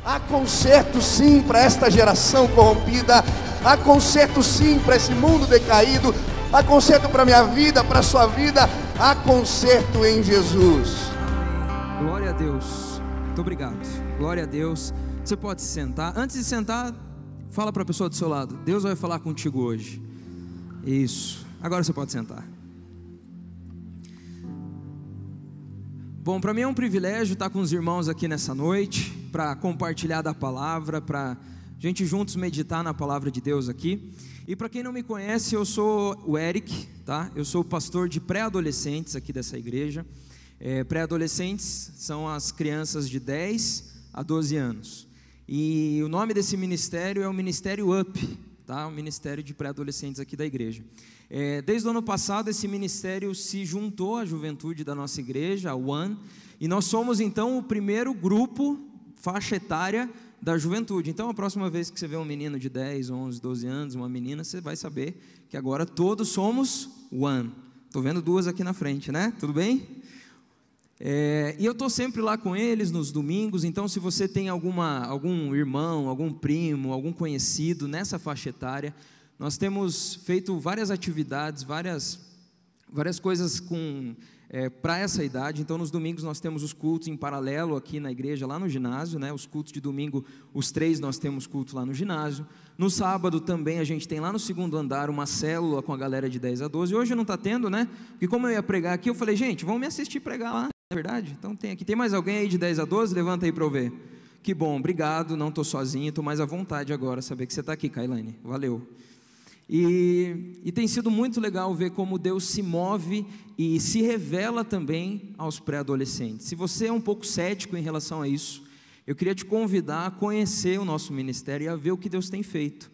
Há conserto sim para esta geração corrompida. Há conserto sim para esse mundo decaído. Há conserto para a minha vida, para a sua vida. Há conserto em Jesus. Glória a Deus. Muito obrigado. Glória a Deus. Você pode se sentar. Antes de sentar, fala para a pessoa do seu lado: Deus vai falar contigo hoje. Isso. Agora você pode sentar. Bom, para mim é um privilégio estar com os irmãos aqui nessa noite, para compartilhar da palavra, para a gente juntos meditar na palavra de Deus aqui. E para quem não me conhece, eu sou o Eric, tá? Eu sou o pastor de pré-adolescentes aqui dessa igreja. Pré-adolescentes são as crianças de 10 a 12 anos. E o nome desse ministério é o Ministério UP, tá? O Ministério de Pré-Adolescentes aqui da igreja. Desde o ano passado, esse ministério se juntou à juventude da nossa igreja, a One, e nós somos então o primeiro grupo, faixa etária da juventude. Então a próxima vez que você vê um menino de 10, 11, 12 anos, uma menina, você vai saber que agora todos somos One. Estou vendo duas aqui na frente, né? Tudo bem? E eu estou sempre lá com eles nos domingos. Então se você tem algum irmão, algum primo, algum conhecido nessa faixa etária, nós temos feito várias atividades, várias coisas para essa idade. Então nos domingos nós temos os cultos em paralelo aqui na igreja, lá no ginásio, né? Os cultos de domingo, os 3 nós temos culto lá no ginásio. No sábado também a gente tem lá no segundo andar uma célula com a galera de 10 a 12. Hoje não está tendo, né? Porque como eu ia pregar aqui, eu falei: gente, vão me assistir pregar lá, é verdade? Então tem aqui, tem mais alguém aí de 10 a 12? Levanta aí para eu ver. Que bom, obrigado, não estou sozinho, estou mais à vontade agora, saber que você está aqui, Kailane, valeu. E tem sido muito legal ver como Deus se move e se revela também aos pré-adolescentes. Se você é um pouco cético em relação a isso, eu queria te convidar a conhecer o nosso ministério e a ver o que Deus tem feito.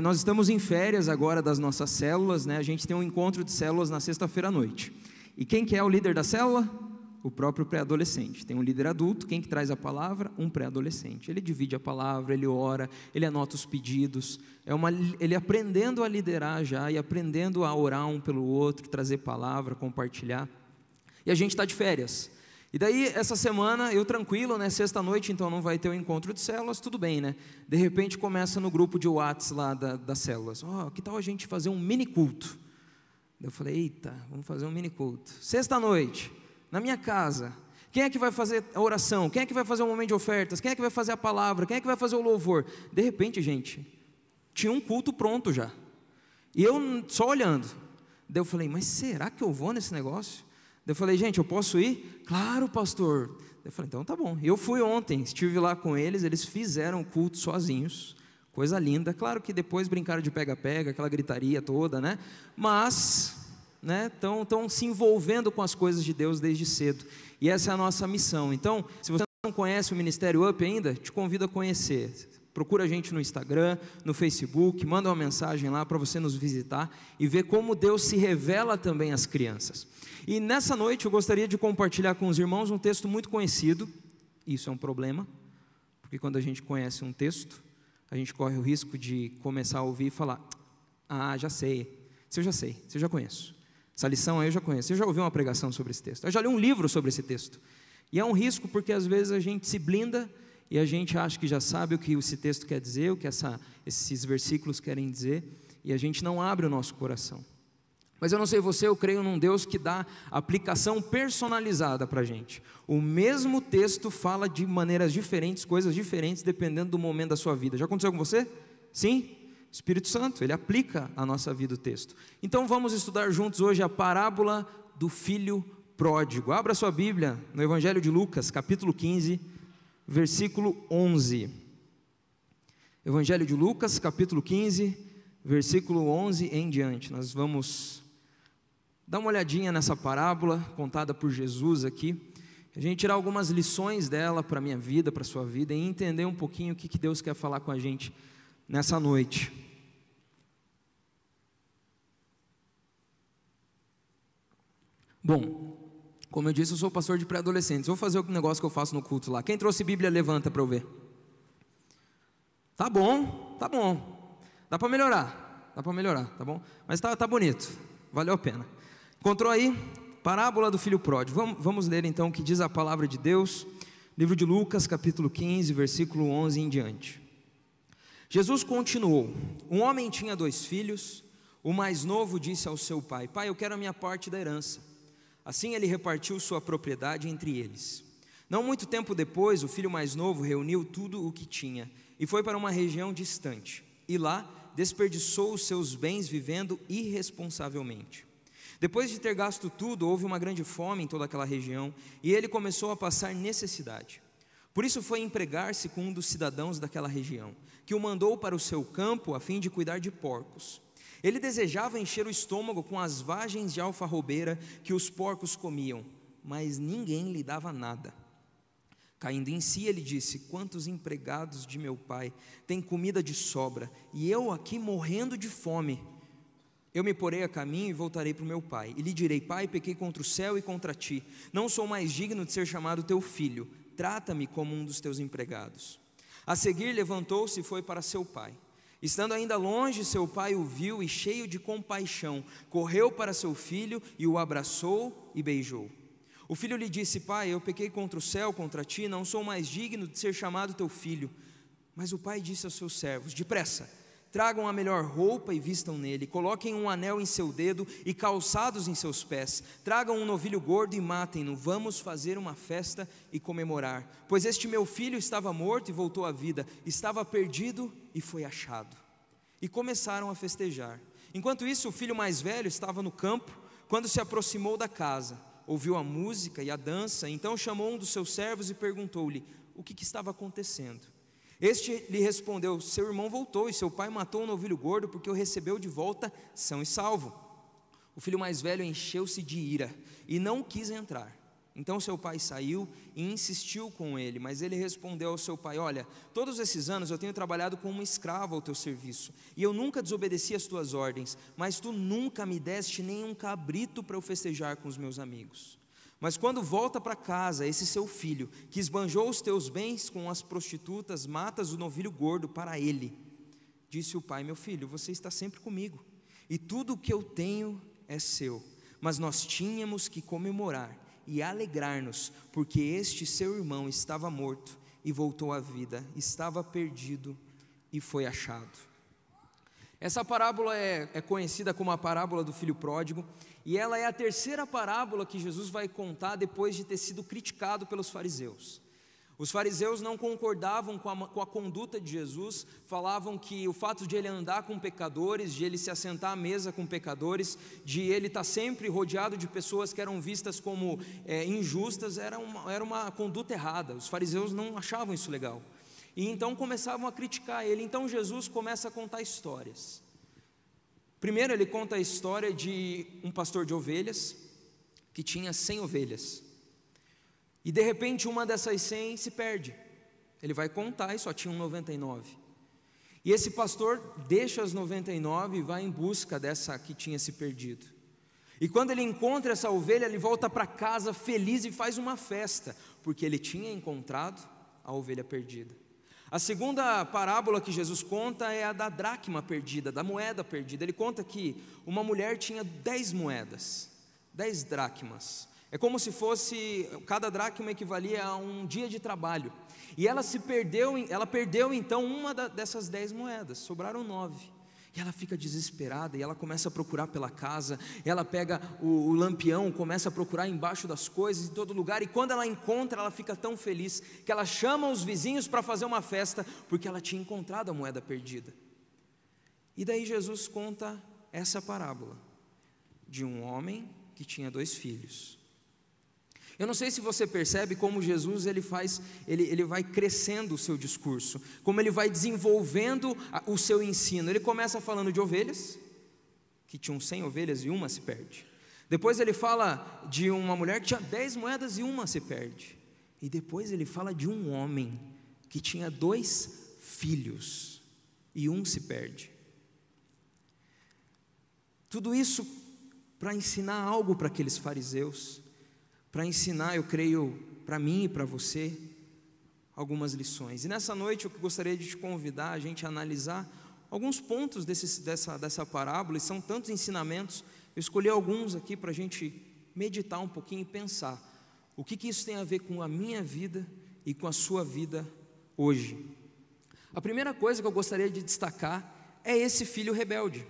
Nós estamos em férias agora das nossas células, né? A gente tem um encontro de células na sexta-feira à noite. E quem que é o líder da célula? O próprio pré-adolescente. Tem um líder adulto, quem que traz a palavra? Um pré-adolescente. Ele divide a palavra, ele ora, ele anota os pedidos. Ele aprendendo a liderar já e aprendendo a orar um pelo outro, trazer palavra, compartilhar. E a gente está de férias. E daí, essa semana, eu tranquilo, né? Sexta-noite, então não vai ter o encontro de células, tudo bem, né? De repente começa no grupo de WhatsApp lá das células: que tal a gente fazer um mini culto? Eu falei: eita, vamos fazer um mini culto. Sexta-noite, na minha casa, quem é que vai fazer a oração? Quem é que vai fazer o momento de ofertas? Quem é que vai fazer a palavra? Quem é que vai fazer o louvor? De repente, gente, tinha um culto pronto já. E eu só olhando. Daí eu falei: mas será que eu vou nesse negócio? Daí eu falei: gente, eu posso ir? Claro, pastor. Daí eu falei: então tá bom. Eu fui ontem, estive lá com eles, eles fizeram o culto sozinhos. Coisa linda. Claro que depois brincaram de pega-pega, aquela gritaria toda, né? Mas estão se envolvendo com as coisas de Deus desde cedo, e essa é a nossa missão. Então, se você não conhece o Ministério UP ainda, te convido a conhecer. Procura a gente no Instagram, no Facebook, manda uma mensagem lá para você nos visitar e ver como Deus se revela também às crianças. E nessa noite eu gostaria de compartilhar com os irmãos um texto muito conhecido. Isso é um problema, porque quando a gente conhece um texto, a gente corre o risco de começar a ouvir e falar: já sei, se eu já conheço. Essa lição aí eu já conheço, eu já ouvi uma pregação sobre esse texto, eu já li um livro sobre esse texto. E é um risco porque às vezes a gente se blinda e a gente acha que já sabe o que esse texto quer dizer, o que esses versículos querem dizer, e a gente não abre o nosso coração. Mas eu não sei você, eu creio num Deus que dá aplicação personalizada para a gente. O mesmo texto fala de maneiras diferentes, coisas diferentes, dependendo do momento da sua vida. Já aconteceu com você? Sim? Espírito Santo, Ele aplica à nossa vida o texto. Então vamos estudar juntos hoje a parábola do filho pródigo. Abra sua Bíblia no Evangelho de Lucas, capítulo 15, versículo 11. Evangelho de Lucas, capítulo 15, versículo 11 em diante. Nós vamos dar uma olhadinha nessa parábola contada por Jesus aqui. A gente tirar algumas lições dela para a minha vida, para a sua vida, e entender um pouquinho o que Deus quer falar com a gente nessa noite. Bom, como eu disse, eu sou pastor de pré-adolescentes. Vou fazer o negócio que eu faço no culto lá. Quem trouxe Bíblia, levanta para eu ver. Tá bom. Dá para melhorar, tá bom? Mas tá bonito, valeu a pena. Encontrou aí? Parábola do filho pródigo. Vamos ler então o que diz a palavra de Deus. Livro de Lucas, capítulo 15, versículo 11 em diante. Jesus continuou: um homem tinha 2 filhos. O mais novo disse ao seu pai: pai, eu quero a minha parte da herança. Assim ele repartiu sua propriedade entre eles. Não muito tempo depois, o filho mais novo reuniu tudo o que tinha e foi para uma região distante. E lá desperdiçou os seus bens vivendo irresponsavelmente. Depois de ter gasto tudo, houve uma grande fome em toda aquela região e ele começou a passar necessidade. Por isso foi empregar-se com um dos cidadãos daquela região, que o mandou para o seu campo a fim de cuidar de porcos. Ele desejava encher o estômago com as vagens de alfarrobeira que os porcos comiam, mas ninguém lhe dava nada. Caindo em si, ele disse: quantos empregados de meu pai têm comida de sobra, e eu aqui morrendo de fome? Eu me porei a caminho e voltarei para o meu pai, e lhe direi: pai, pequei contra o céu e contra ti, não sou mais digno de ser chamado teu filho, trata-me como um dos teus empregados. A seguir levantou-se e foi para seu pai. Estando ainda longe, seu pai o viu e, cheio de compaixão, correu para seu filho e o abraçou e beijou. O filho lhe disse: pai, eu pequei contra o céu, contra ti, não sou mais digno de ser chamado teu filho. Mas o pai disse aos seus servos: depressa, tragam a melhor roupa e vistam nele, coloquem um anel em seu dedo e calçados em seus pés, tragam um novilho gordo e matem-no, vamos fazer uma festa e comemorar, pois este meu filho estava morto e voltou à vida, estava perdido e foi achado. E começaram a festejar. Enquanto isso, o filho mais velho estava no campo. Quando se aproximou da casa, ouviu a música e a dança, então chamou um dos seus servos e perguntou-lhe o que estava acontecendo. Este lhe respondeu: seu irmão voltou e seu pai matou um novilho gordo porque o recebeu de volta são e salvo. O filho mais velho encheu-se de ira e não quis entrar. Então seu pai saiu e insistiu com ele, mas ele respondeu ao seu pai: olha, todos esses anos eu tenho trabalhado como um escravo ao teu serviço, e eu nunca desobedeci às tuas ordens, mas tu nunca me deste nem um cabrito para eu festejar com os meus amigos. Mas quando volta para casa esse seu filho, que esbanjou os teus bens com as prostitutas, matas o novilho gordo para ele. Disse o pai: meu filho, você está sempre comigo, e tudo o que eu tenho é seu. Mas nós tínhamos que comemorar e alegrar-nos, porque este seu irmão estava morto e voltou à vida, estava perdido e foi achado. Essa parábola é conhecida como a parábola do filho pródigo, e ela é a terceira parábola que Jesus vai contar depois de ter sido criticado pelos fariseus. Os fariseus não concordavam com a conduta de Jesus, falavam que o fato de ele andar com pecadores, de ele se assentar à mesa com pecadores, de ele estar sempre rodeado de pessoas que eram vistas como injustas, era uma conduta errada. Os fariseus não achavam isso legal. E então começavam a criticar ele. Então Jesus começa a contar histórias. Primeiro ele conta a história de um pastor de ovelhas que tinha 100 ovelhas. E de repente uma dessas 100 se perde. Ele vai contar e só tinha 99. E esse pastor deixa as 99 e vai em busca dessa que tinha se perdido. E quando ele encontra essa ovelha, ele volta para casa feliz e faz uma festa, porque ele tinha encontrado a ovelha perdida. A segunda parábola que Jesus conta é a da dracma perdida, da moeda perdida. Ele conta que uma mulher tinha 10 moedas, 10 dracmas. É como se fosse, cada dracma equivalia a um dia de trabalho. E ela perdeu então uma dessas 10 moedas, sobraram 9. E ela fica desesperada e ela começa a procurar pela casa. Ela pega o lampião, começa a procurar embaixo das coisas, em todo lugar. E quando ela encontra, ela fica tão feliz que ela chama os vizinhos para fazer uma festa, porque ela tinha encontrado a moeda perdida. E daí Jesus conta essa parábola de um homem que tinha 2 filhos. Eu não sei se você percebe como Jesus ele vai crescendo o seu discurso, como ele vai desenvolvendo o seu ensino. Ele começa falando de ovelhas, que tinham 100 ovelhas e uma se perde. Depois ele fala de uma mulher que tinha 10 moedas e uma se perde. E depois ele fala de um homem que tinha 2 filhos e um se perde. Tudo isso para ensinar algo para aqueles fariseus, para ensinar, eu creio, para mim e para você, algumas lições. E nessa noite eu gostaria de te convidar a gente a analisar alguns pontos dessa parábola, e são tantos ensinamentos. Eu escolhi alguns aqui para a gente meditar um pouquinho e pensar o que isso tem a ver com a minha vida e com a sua vida hoje. A primeira coisa que eu gostaria de destacar é esse filho rebelde.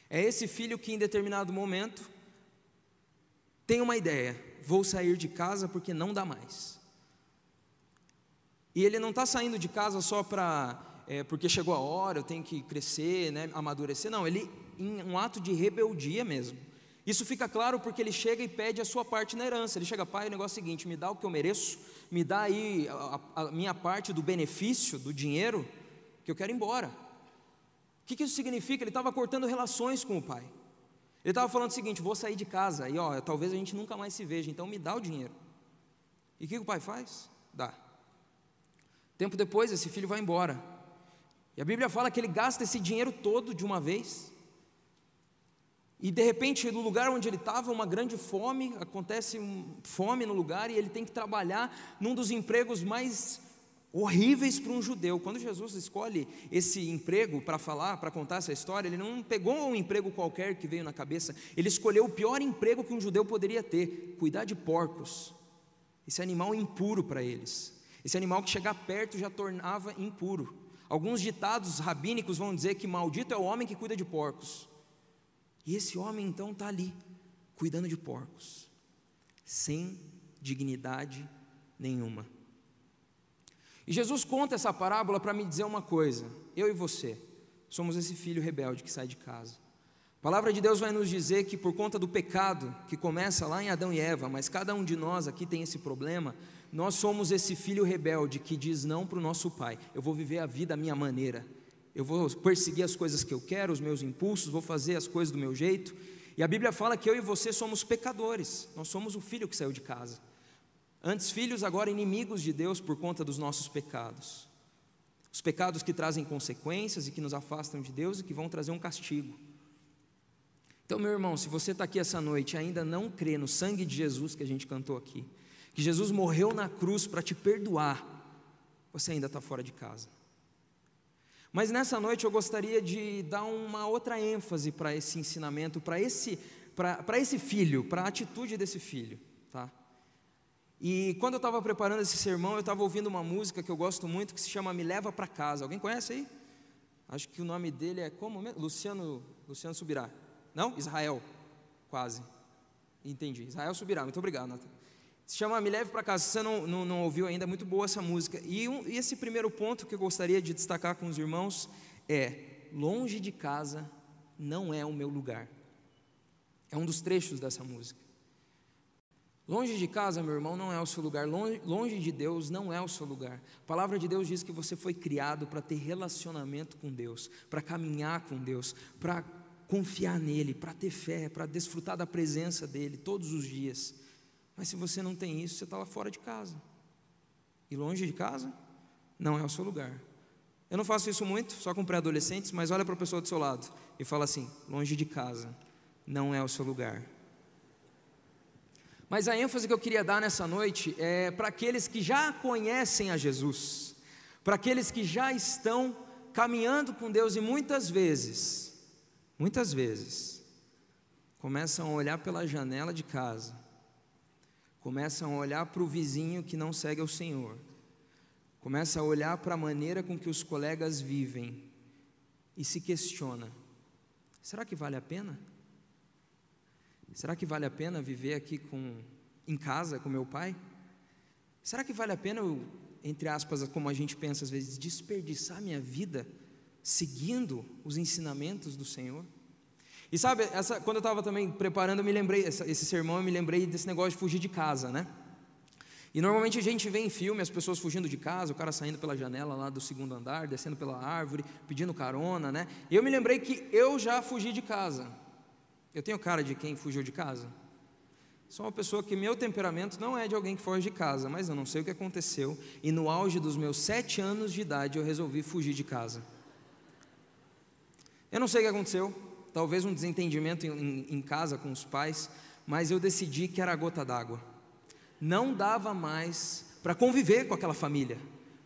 É esse filho que em determinado momento tem uma ideia: vou sair de casa porque não dá mais. E ele não está saindo de casa só porque chegou a hora, eu tenho que crescer, né, amadurecer. Não, ele em um ato de rebeldia mesmo. Isso fica claro porque ele chega e pede a sua parte na herança. Ele chega: pai, o negócio é o seguinte, me dá o que eu mereço, me dá aí a minha parte do benefício, do dinheiro, que eu quero ir embora. O que isso significa? Ele estava cortando relações com o pai. Ele estava falando o seguinte: vou sair de casa e talvez a gente nunca mais se veja, então me dá o dinheiro. E o que o pai faz? Dá. Tempo depois, esse filho vai embora. E a Bíblia fala que ele gasta esse dinheiro todo de uma vez. E de repente, no lugar onde ele estava, uma grande fome, acontece fome no lugar, e ele tem que trabalhar num dos empregos mais horríveis para um judeu. Quando Jesus escolhe esse emprego para contar essa história, ele não pegou um emprego qualquer que veio na cabeça, ele escolheu o pior emprego que um judeu poderia ter: cuidar de porcos. Esse animal impuro para eles, esse animal que chegar perto já tornava impuro. Alguns ditados rabínicos vão dizer que maldito é o homem que cuida de porcos. E esse homem então está ali, cuidando de porcos, sem dignidade nenhuma. E Jesus conta essa parábola para me dizer uma coisa: eu e você somos esse filho rebelde que sai de casa. A palavra de Deus vai nos dizer que por conta do pecado, que começa lá em Adão e Eva, mas cada um de nós aqui tem esse problema, nós somos esse filho rebelde que diz não para o nosso pai: eu vou viver a vida à minha maneira, eu vou perseguir as coisas que eu quero, os meus impulsos, vou fazer as coisas do meu jeito. E a Bíblia fala que eu e você somos pecadores, nós somos o filho que saiu de casa. Antes filhos, agora inimigos de Deus por conta dos nossos pecados. Os pecados que trazem consequências e que nos afastam de Deus e que vão trazer um castigo. Então, meu irmão, se você está aqui essa noite e ainda não crê no sangue de Jesus que a gente cantou aqui, que Jesus morreu na cruz para te perdoar, você ainda está fora de casa. Mas nessa noite eu gostaria de dar uma outra ênfase para esse ensinamento, para esse filho, para a atitude desse filho, tá? E quando eu estava preparando esse sermão, eu estava ouvindo uma música que eu gosto muito, que se chama Me Leva Para Casa. Alguém conhece aí? Acho que o nome dele é como mesmo? Luciano Subirá. Não? Israel, quase. Entendi, Israel Subirá, muito obrigado, Nathan. Se chama Me Leve Para Casa. Se você não ouviu ainda, é muito boa essa música. E esse primeiro ponto que eu gostaria de destacar com os irmãos é: longe de casa não é o meu lugar. É um dos trechos dessa música. Longe de casa, meu irmão, não é o seu lugar. Longe de Deus não é o seu lugar. A palavra de Deus diz que você foi criado para ter relacionamento com Deus, para caminhar com Deus, para confiar nele, para ter fé, para desfrutar da presença dele todos os dias. Mas se você não tem isso, você está lá fora de casa. E longe de casa não é o seu lugar. Eu não faço isso muito, só com pré-adolescentes, mas olha para a pessoa do seu lado e fala assim: longe de casa não é o seu lugar. Mas a ênfase que eu queria dar nessa noite é para aqueles que já conhecem a Jesus, para aqueles que já estão caminhando com Deus e muitas vezes, começam a olhar pela janela de casa, começam a olhar para o vizinho que não segue ao Senhor, começam a olhar para a maneira com que os colegas vivem e se questiona: será que vale a pena? Será que vale a pena viver aqui em casa com meu pai? Será que vale a pena eu, entre aspas, como a gente pensa às vezes, desperdiçar minha vida seguindo os ensinamentos do Senhor? E sabe, quando eu estava também preparando, eu me lembrei, esse sermão, eu me lembrei desse negócio de fugir de casa, né? E normalmente a gente vê em filme as pessoas fugindo de casa, o cara saindo pela janela lá do segundo andar, descendo pela árvore, pedindo carona, né? E eu me lembrei que eu já fugi de casa. Eu tenho cara de quem fugiu de casa? Sou uma pessoa que meu temperamento não é de alguém que foge de casa, mas eu não sei o que aconteceu, e no auge dos meus 7 anos de idade eu resolvi fugir de casa. Eu não sei o que aconteceu, talvez um desentendimento em casa com os pais, mas eu decidi que era a gota d'água. Não dava mais para conviver com aquela família,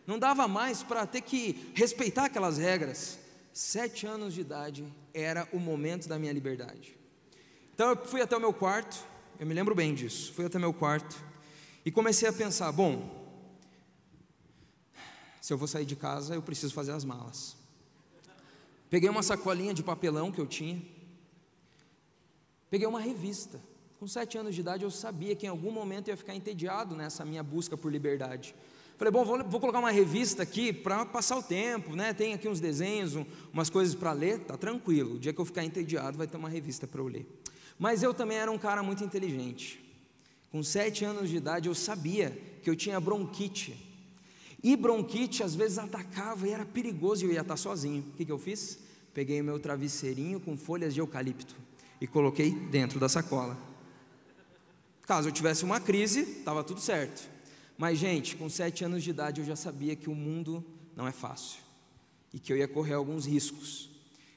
não dava mais para ter que respeitar aquelas regras. 7 anos de idade era o momento da minha liberdade. Então eu fui até o meu quarto, eu me lembro bem disso, fui até meu quarto e comecei a pensar: bom, Se eu vou sair de casa, eu preciso fazer as malas. Peguei uma sacolinha de papelão que eu tinha, peguei uma revista. Com 7 anos de idade eu sabia que em algum momento eu ia ficar entediado nessa minha busca por liberdade. Falei, bom, vou colocar uma revista aqui para passar o tempo, né? Tem aqui uns desenhos, umas coisas para ler, tá tranquilo. O dia que eu ficar entediado vai ter uma revista para eu ler. Mas eu também era um cara muito inteligente. Com 7 anos de idade eu sabia que eu tinha bronquite. E bronquite às vezes atacava e era perigoso e eu ia estar sozinho. O que eu fiz? Peguei o meu travesseirinho com folhas de eucalipto e coloquei dentro da sacola. Caso eu tivesse uma crise, estava tudo certo. Mas gente, com 7 anos de idade eu já sabia que o mundo não é fácil e que eu ia correr alguns riscos.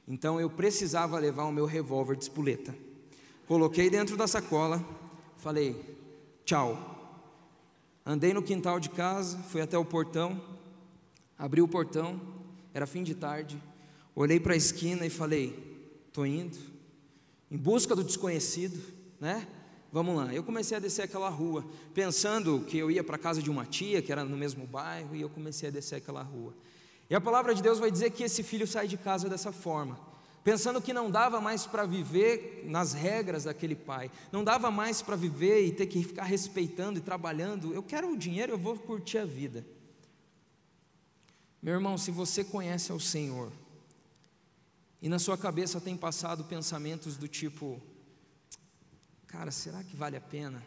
Então eu precisava levar o meu revólver de espoleta. Coloquei dentro da sacola, falei, tchau. Andei no quintal de casa, fui até o portão, abri o portão, era fim de tarde, olhei para a esquina e falei, estou indo, em busca do desconhecido, né? Vamos lá. Eu comecei a descer aquela rua, pensando que eu ia para a casa de uma tia, que era no mesmo bairro, e eu comecei a descer aquela rua. E a palavra de Deus vai dizer que esse filho sai de casa dessa forma, pensando que não dava mais para viver nas regras daquele pai, não dava mais para viver e ter que ficar respeitando e trabalhando. Eu quero o dinheiro, eu vou curtir a vida. Meu irmão, se você conhece ao Senhor e na sua cabeça tem passado pensamentos do tipo, cara, será que vale a pena?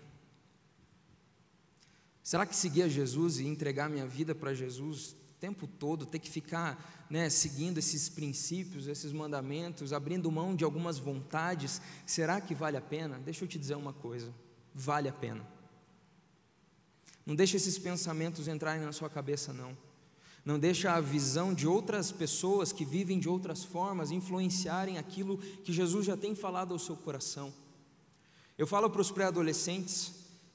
Será que seguir a Jesus e entregar minha vida para Jesus o tempo todo, ter que ficar, né, seguindo esses princípios, esses mandamentos, abrindo mão de algumas vontades, será que vale a pena? Deixa eu te dizer uma coisa, vale a pena. Não deixa esses pensamentos entrarem na sua cabeça, não. Não deixa a visão de outras pessoas que vivem de outras formas influenciarem aquilo que Jesus já tem falado ao seu coração. Eu falo para os pré-adolescentes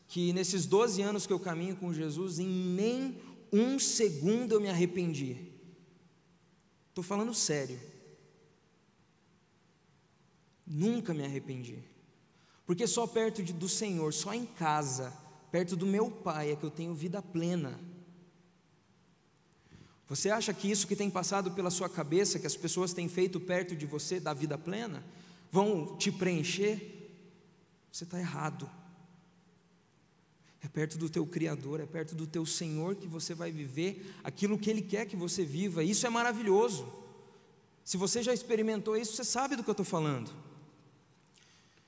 que nesses 12 anos que eu caminho com Jesus, em nem um segundo eu me arrependi. Estou falando sério. Nunca me arrependi. Porque só perto do Senhor, só em casa, perto do meu Pai, é que eu tenho vida plena. Você acha que isso que tem passado pela sua cabeça, que as pessoas têm feito perto de você, da vida plena, vão te preencher? Você está errado. É perto do teu Criador, é perto do teu Senhor que você vai viver aquilo que Ele quer que você viva. Isso é maravilhoso. Se você já experimentou isso, você sabe do que eu estou falando.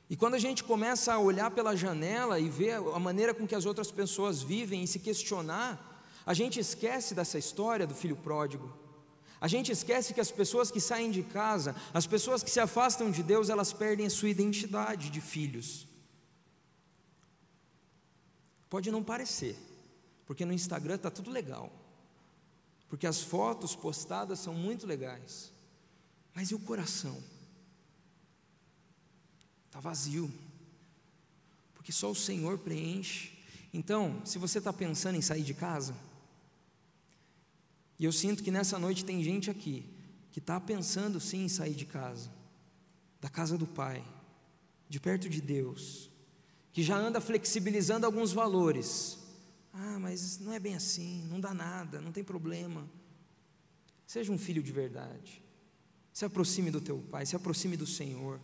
E quando a gente começa a olhar pela janela e ver a maneira com que as outras pessoas vivem e se questionar, a gente esquece dessa história do filho pródigo. A gente esquece que as pessoas que saem de casa, as pessoas que se afastam de Deus, elas perdem a sua identidade de filhos. Pode não parecer, porque no Instagram está tudo legal, porque as fotos postadas são muito legais, mas e o coração? Está vazio, porque só o Senhor preenche. Então, se você está pensando em sair de casa, e eu sinto que nessa noite tem gente aqui que está pensando sim em sair de casa, da casa do Pai, de perto de Deus, que já anda flexibilizando alguns valores. Ah, mas não é bem assim, não dá nada, não tem problema. Seja um filho de verdade, se aproxime do teu Pai, se aproxime do Senhor,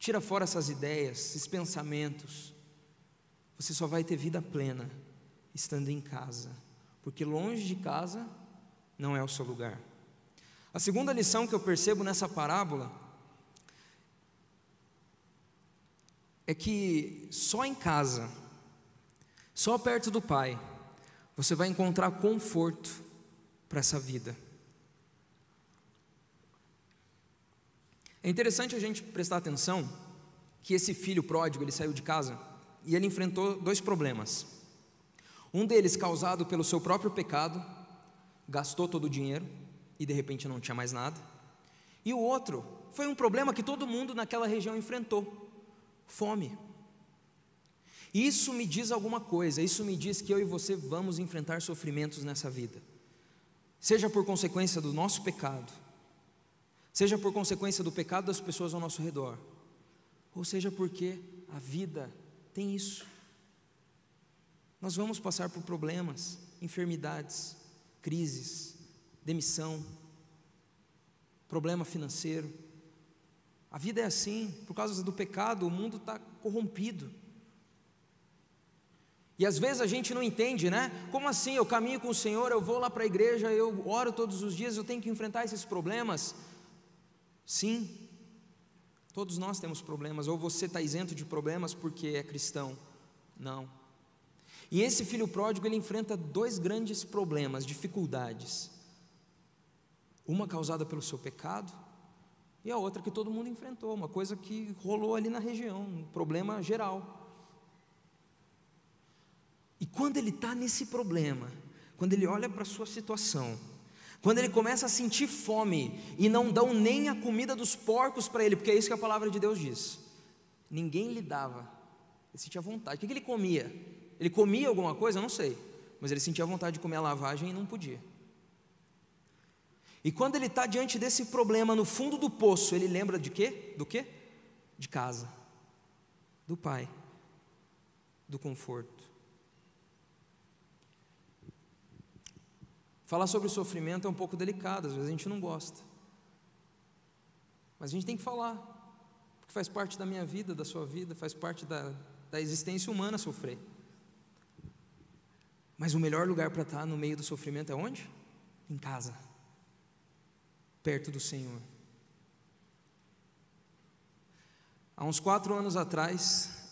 tira fora essas ideias, esses pensamentos. Você só vai ter vida plena estando em casa, porque longe de casa não é o seu lugar. A segunda lição que eu percebo nessa parábola é que só em casa, só perto do Pai, você vai encontrar conforto para essa vida. É interessante a gente prestar atenção que esse filho pródigo, ele saiu de casa e ele enfrentou 2 problemas. Um deles causado pelo seu próprio pecado, gastou todo o dinheiro e de repente não tinha mais nada. E o outro foi um problema que todo mundo naquela região enfrentou: fome. Isso me diz alguma coisa, isso me diz que eu e você vamos enfrentar sofrimentos nessa vida, seja por consequência do nosso pecado, seja por consequência do pecado das pessoas ao nosso redor, ou seja porque a vida tem isso. Nós vamos passar por problemas, enfermidades, crises, demissão, problema financeiro. A vida é assim, por causa do pecado, o mundo está corrompido. E às vezes a gente não entende, né? Como assim? Eu caminho com o Senhor, eu vou lá para a igreja, eu oro todos os dias, eu tenho que enfrentar esses problemas. Sim, todos nós temos problemas. Ou você está isento de problemas porque é cristão? Não. E esse filho pródigo, ele enfrenta dois grandes problemas, dificuldades. Uma causada pelo seu pecado, e a outra que todo mundo enfrentou, uma coisa que rolou ali na região, um problema geral. E quando ele está nesse problema, quando ele olha para a sua situação, quando ele começa a sentir fome, e não dão nem a comida dos porcos para ele, porque é isso que a palavra de Deus diz, ninguém lhe dava, ele sentia vontade. O que ele comia? Ele comia alguma coisa? Eu não sei, mas ele sentia vontade de comer a lavagem e não podia. E quando ele está diante desse problema, no fundo do poço, ele lembra de quê? Do quê? De casa, do pai, do conforto. Falar sobre o sofrimento é um pouco delicado, às vezes a gente não gosta, mas a gente tem que falar, porque faz parte da minha vida, da sua vida, faz parte da existência humana sofrer. Mas o melhor lugar para estar no meio do sofrimento é onde? Em casa, perto do Senhor. Há uns 4 anos atrás,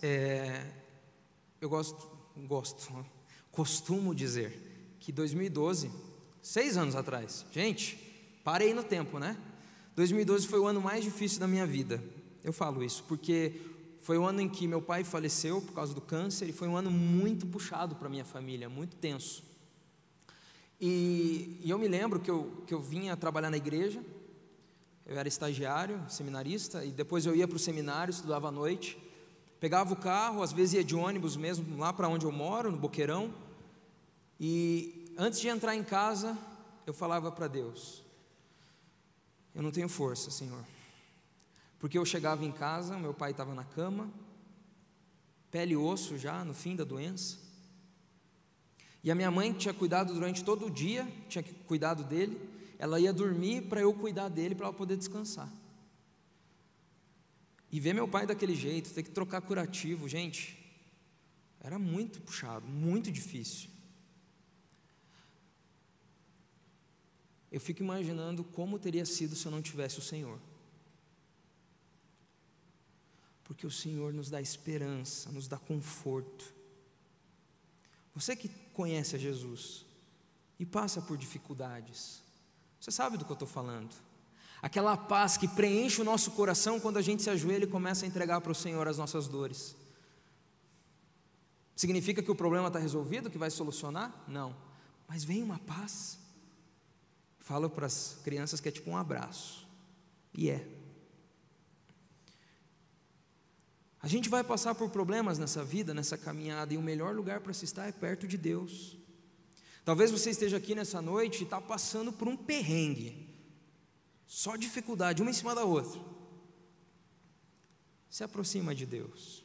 eu costumo dizer que 2012, 6 anos atrás, gente, parei no tempo, né? 2012 foi o ano mais difícil da minha vida. Eu falo isso porque foi o ano em que meu pai faleceu por causa do câncer, e foi um ano muito puxado para a minha família, muito tenso. E eu me lembro que eu vinha trabalhar na igreja, eu era estagiário, seminarista, e depois eu ia para o seminário, estudava à noite, pegava o carro, às vezes ia de ônibus mesmo, lá para onde eu moro, no Boqueirão, e antes de entrar em casa, eu falava para Deus: eu não tenho força, Senhor, porque eu chegava em casa, meu pai estava na cama, pele e osso já, no fim da doença, e a minha mãe tinha cuidado durante todo o dia, tinha cuidado dele, ela ia dormir para eu cuidar dele, para ela poder descansar. E ver meu pai daquele jeito, ter que trocar curativo, gente, era muito puxado, muito difícil. Eu fico imaginando como teria sido se eu não tivesse o Senhor. Porque o Senhor nos dá esperança, nos dá conforto. Você que conhece a Jesus e passa por dificuldades, você sabe do que eu estou falando. Aquela paz que preenche o nosso coração quando a gente se ajoelha e começa a entregar para o Senhor as nossas dores. Significa que o problema está resolvido, que vai solucionar? Não, mas vem uma paz. Falo para as crianças que é tipo um abraço, e é. A gente vai passar por problemas nessa vida, nessa caminhada, e o melhor lugar para se estar é perto de Deus. Talvez você esteja aqui nessa noite e está passando por um perrengue, só dificuldade, uma em cima da outra. Se aproxima de Deus.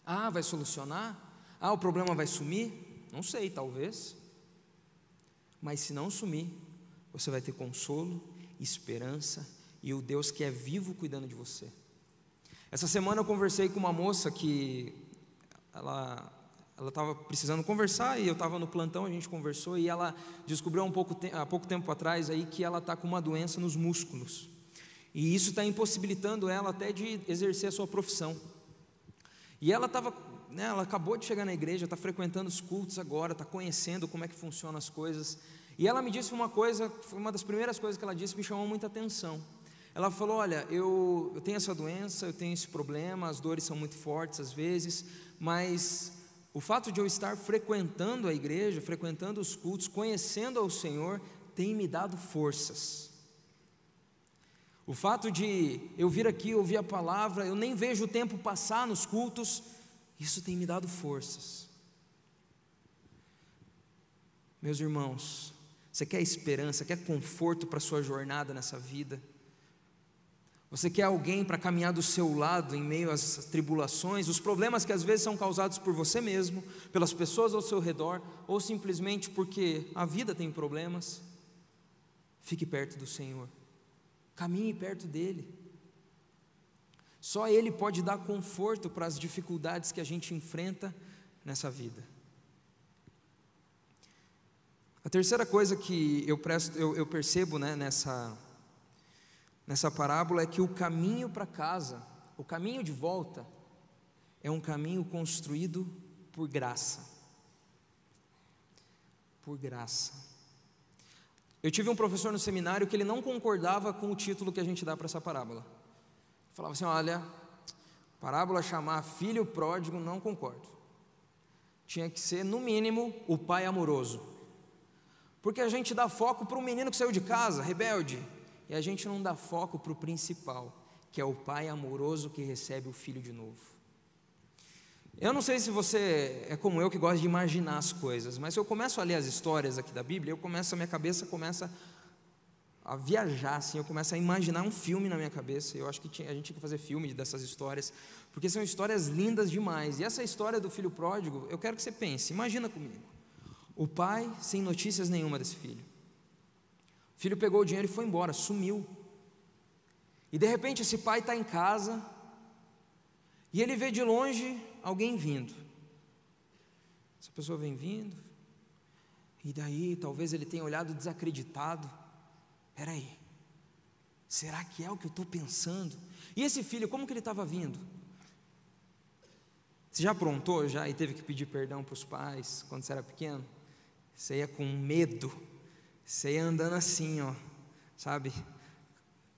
Ah, vai solucionar? Ah, o problema vai sumir? Não sei, talvez. Mas se não sumir, você vai ter consolo, esperança e o Deus que é vivo cuidando de você. Essa semana eu conversei com uma moça que ela estava precisando conversar, e eu estava no plantão, a gente conversou, e ela descobriu há pouco tempo atrás aí que ela está com uma doença nos músculos, e isso está impossibilitando ela até de exercer a sua profissão. E ela ela acabou de chegar na igreja, está frequentando os cultos agora, está conhecendo como é que funcionam as coisas, e ela me disse uma coisa, foi uma das primeiras coisas que ela disse, me chamou muita atenção. Ela falou: olha, eu tenho essa doença, eu tenho esse problema, as dores são muito fortes às vezes, mas o fato de eu estar frequentando a igreja, frequentando os cultos, conhecendo ao Senhor, tem me dado forças. O fato de eu vir aqui, ouvir a palavra, eu nem vejo o tempo passar nos cultos, isso tem me dado forças. Meus irmãos, você quer esperança, quer conforto para a sua jornada nessa vida? Você quer alguém para caminhar do seu lado em meio às tribulações, os problemas que às vezes são causados por você mesmo, pelas pessoas ao seu redor, ou simplesmente porque a vida tem problemas. Fique perto do Senhor, caminhe perto dEle. Só Ele pode dar conforto para as dificuldades que a gente enfrenta nessa vida. A terceira coisa que eu percebo, né, nessa parábola é que o caminho para casa, o caminho de volta, é um caminho construído por graça. Por graça. Eu tive um professor no seminário que ele não concordava com o título que a gente dá para essa parábola. Falava assim: olha, parábola chamar filho pródigo, não concordo. Tinha que ser, no mínimo, o pai amoroso. Porque a gente dá foco para o menino que saiu de casa, rebelde, e a gente não dá foco para o principal, que é o pai amoroso que recebe o filho de novo. Eu não sei se você é como eu, que gosta de imaginar as coisas, mas se eu começo a ler as histórias aqui da Bíblia, a minha cabeça começa a viajar, assim, eu começo a imaginar um filme na minha cabeça. Eu acho que a gente tinha que fazer filme dessas histórias, porque são histórias lindas demais. E essa história do filho pródigo, eu quero que você pense, imagina comigo, o pai sem notícias nenhuma desse filho. O filho pegou o dinheiro e foi embora, sumiu. E de repente esse pai está em casa, e ele vê de longe alguém vindo. Essa pessoa vem vindo, e daí talvez ele tenha olhado desacreditado. Peraí, será que é o que eu estou pensando? E esse filho, como que ele estava vindo? Você já aprontou e teve que pedir perdão para os pais quando você era pequeno? Você ia com medo, você ia andando assim, ó, sabe,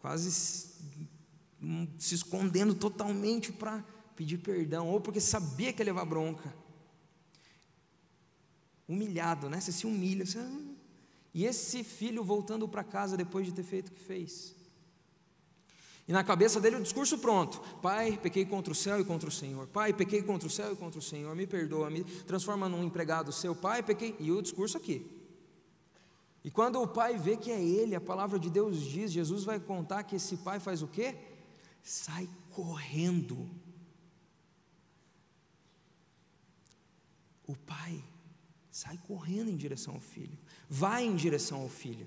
quase se escondendo totalmente para pedir perdão, ou porque sabia que ia levar bronca. Humilhado, né? Você se humilha, E esse filho voltando para casa depois de ter feito o que fez. E na cabeça dele o discurso pronto: pai, pequei contra o céu e contra o Senhor. Pai, pequei contra o céu e contra o Senhor. Me perdoa, me transforma num empregado seu. Pai, pequei. E o discurso aqui. E quando o pai vê que é ele, a palavra de Deus diz, Jesus vai contar que esse pai faz o quê? Sai correndo. O pai sai correndo em direção ao filho, vai em direção ao filho.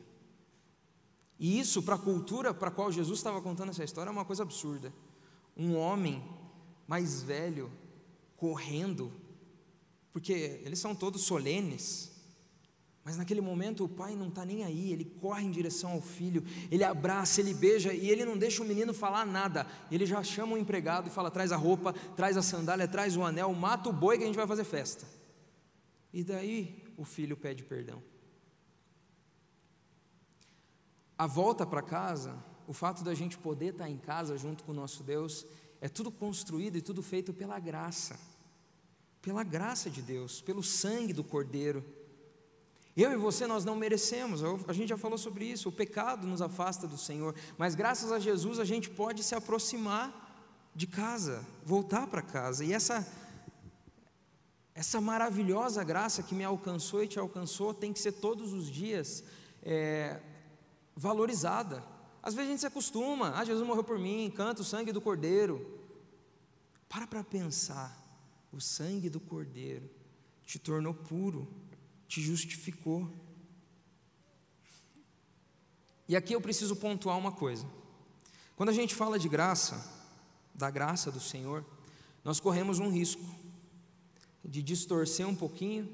E isso, para a cultura para a qual Jesus estava contando essa história, é uma coisa absurda. Um homem mais velho correndo, porque eles são todos solenes, mas naquele momento o pai não está nem aí. Ele corre em direção ao filho, ele abraça, ele beija, e ele não deixa o menino falar nada. Ele já chama o empregado e fala: traz a roupa, traz a sandália, traz o anel, mata o boi que a gente vai fazer festa. E daí o filho pede perdão. A volta para casa, o fato da gente poder estar em casa junto com o nosso Deus, é tudo construído e tudo feito pela graça de Deus, pelo sangue do Cordeiro. Eu e você, nós não merecemos, a gente já falou sobre isso, o pecado nos afasta do Senhor, mas graças a Jesus a gente pode se aproximar de casa, voltar para casa. E essa maravilhosa graça que me alcançou e te alcançou tem que ser todos os dias valorizada. Às vezes a gente se acostuma: Jesus morreu por mim, canta o sangue do Cordeiro. Para pensar, o sangue do Cordeiro te tornou puro, te justificou. E aqui eu preciso pontuar uma coisa: quando a gente fala de graça, da graça do Senhor, nós corremos um risco de distorcer um pouquinho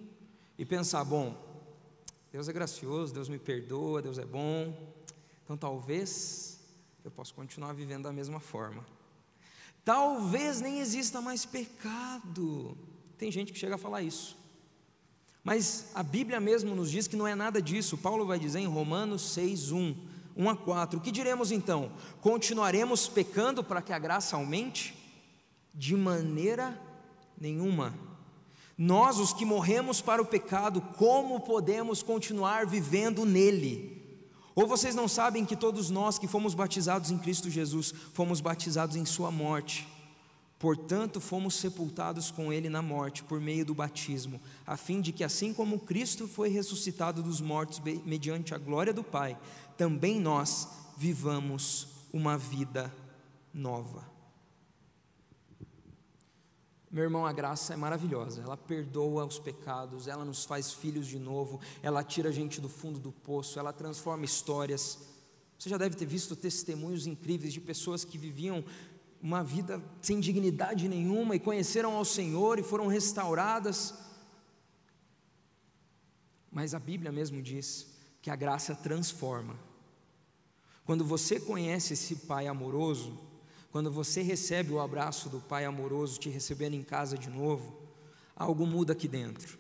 e pensar: bom, Deus é gracioso, Deus me perdoa, Deus é bom, então talvez eu possa continuar vivendo da mesma forma. Talvez nem exista mais pecado. Tem gente que chega a falar isso, mas a Bíblia mesmo nos diz que não é nada disso. Paulo vai dizer em Romanos 6:1 a 4: o que diremos então? Continuaremos pecando para que a graça aumente? De maneira nenhuma. Nós, os que morremos para o pecado, como podemos continuar vivendo nele? Ou vocês não sabem que todos nós que fomos batizados em Cristo Jesus, fomos batizados em sua morte? Portanto, fomos sepultados com ele na morte, por meio do batismo, a fim de que, assim como Cristo foi ressuscitado dos mortos mediante a glória do Pai, também nós vivamos uma vida nova. Meu irmão, a graça é maravilhosa, ela perdoa os pecados, ela nos faz filhos de novo, ela tira a gente do fundo do poço, ela transforma histórias. Você já deve ter visto testemunhos incríveis de pessoas que viviam uma vida sem dignidade nenhuma e conheceram ao Senhor e foram restauradas. Mas a Bíblia mesmo diz que a graça transforma. Quando você conhece esse Pai amoroso, quando você recebe o abraço do Pai amoroso te recebendo em casa de novo, algo muda aqui dentro.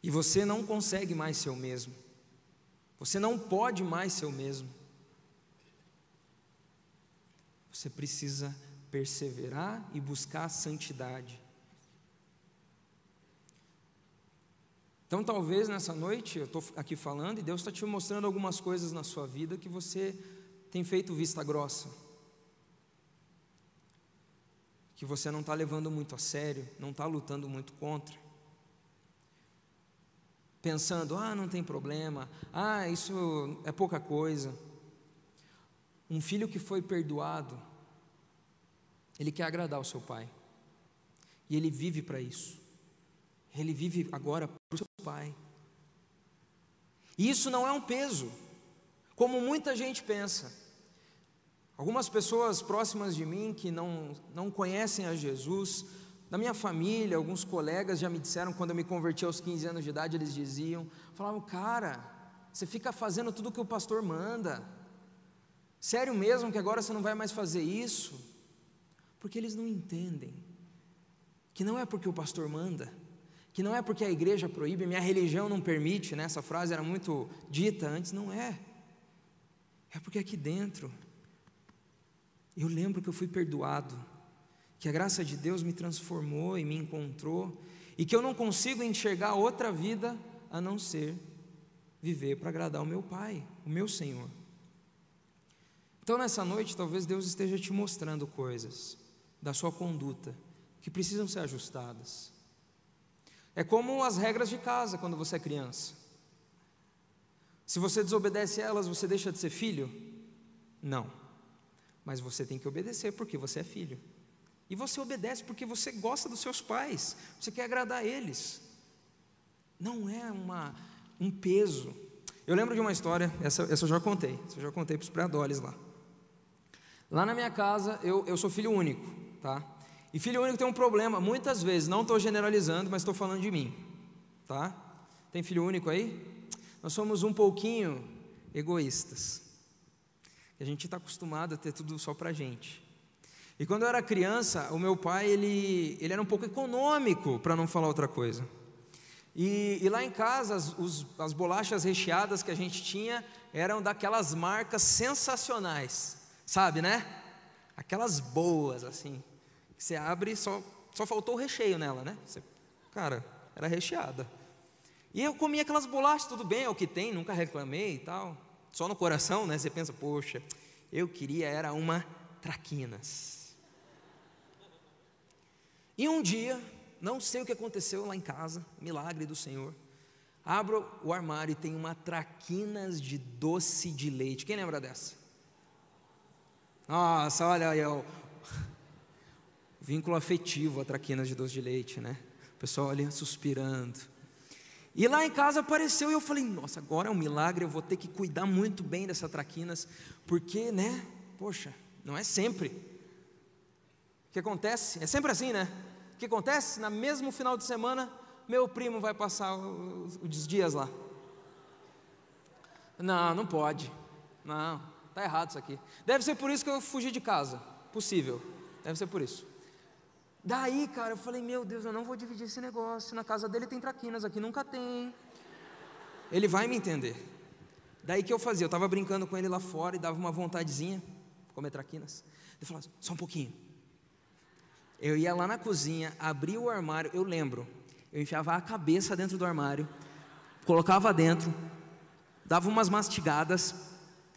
E você não consegue mais ser o mesmo. Você não pode mais ser o mesmo. Você precisa perseverar e buscar a santidade. Então talvez nessa noite, eu estou aqui falando e Deus está te mostrando algumas coisas na sua vida que você tem feito vista grossa, que você não está levando muito a sério, não está lutando muito contra, pensando, não tem problema, isso é pouca coisa. Um filho que foi perdoado, ele quer agradar o seu pai, e ele vive para isso, ele vive agora para o seu pai, e isso não é um peso, como muita gente pensa. Algumas pessoas próximas de mim que não conhecem a Jesus, da minha família, alguns colegas já me disseram, quando eu me converti aos 15 anos de idade, eles falavam, cara, você fica fazendo tudo o que o pastor manda, sério mesmo que agora você não vai mais fazer isso? Porque eles não entendem, que não é porque o pastor manda, que não é porque a igreja proíbe, minha religião não permite, né? Essa frase era muito dita antes, não é porque aqui dentro, eu lembro que eu fui perdoado, que a graça de Deus me transformou e me encontrou, e que eu não consigo enxergar outra vida a não ser viver para agradar o meu Pai, o meu Senhor. Então nessa noite talvez Deus esteja te mostrando coisas da sua conduta que precisam ser ajustadas. É como as regras de casa quando você é criança. Se você desobedece a elas, você deixa de ser filho? Não. Mas você tem que obedecer porque você é filho. E você obedece porque você gosta dos seus pais, você quer agradar eles. Não é um peso. Eu lembro de uma história, essa eu já contei para os pré-adolescentes lá. Lá na minha casa, eu sou filho único, tá? E filho único tem um problema, muitas vezes, não estou generalizando, mas estou falando de mim, tá? Tem filho único aí? Nós somos um pouquinho egoístas. A gente está acostumado a ter tudo só para a gente. E quando eu era criança, o meu pai, ele era um pouco econômico, para não falar outra coisa. E lá em casa, as bolachas recheadas que a gente tinha, eram daquelas marcas sensacionais, sabe, né? Aquelas boas, assim, que você abre e só faltou o recheio nela, né? Cara, era recheada. E eu comia aquelas bolachas, tudo bem, é o que tem, nunca reclamei e tal. Só no coração, né? Você pensa, poxa, eu queria era uma traquinas. E um dia, não sei o que aconteceu lá em casa, milagre do Senhor, abro o armário e tem uma traquinas de doce de leite. Quem lembra dessa? Nossa, olha aí, o vínculo afetivo a traquinas de doce de leite, né? O pessoal ali suspirando. E lá em casa apareceu e eu falei, nossa, agora é um milagre, eu vou ter que cuidar muito bem dessa traquinas, porque, né, poxa, não é sempre. O que acontece? É sempre assim, né? O que acontece? No mesmo final de semana, meu primo vai passar os dias lá. Não pode. Não, está errado isso aqui. Deve ser por isso que eu fugi de casa. Possível, deve ser por isso. Daí, cara, eu falei, meu Deus, eu não vou dividir esse negócio. Na casa dele tem traquinas, aqui nunca tem. Ele vai me entender. Daí que eu fazia, eu estava brincando com ele lá fora e dava uma vontadezinha de comer traquinas. Ele falava, só um pouquinho. Eu ia lá na cozinha, abria o armário, eu lembro, eu enfiava a cabeça dentro do armário, colocava dentro, dava umas mastigadas,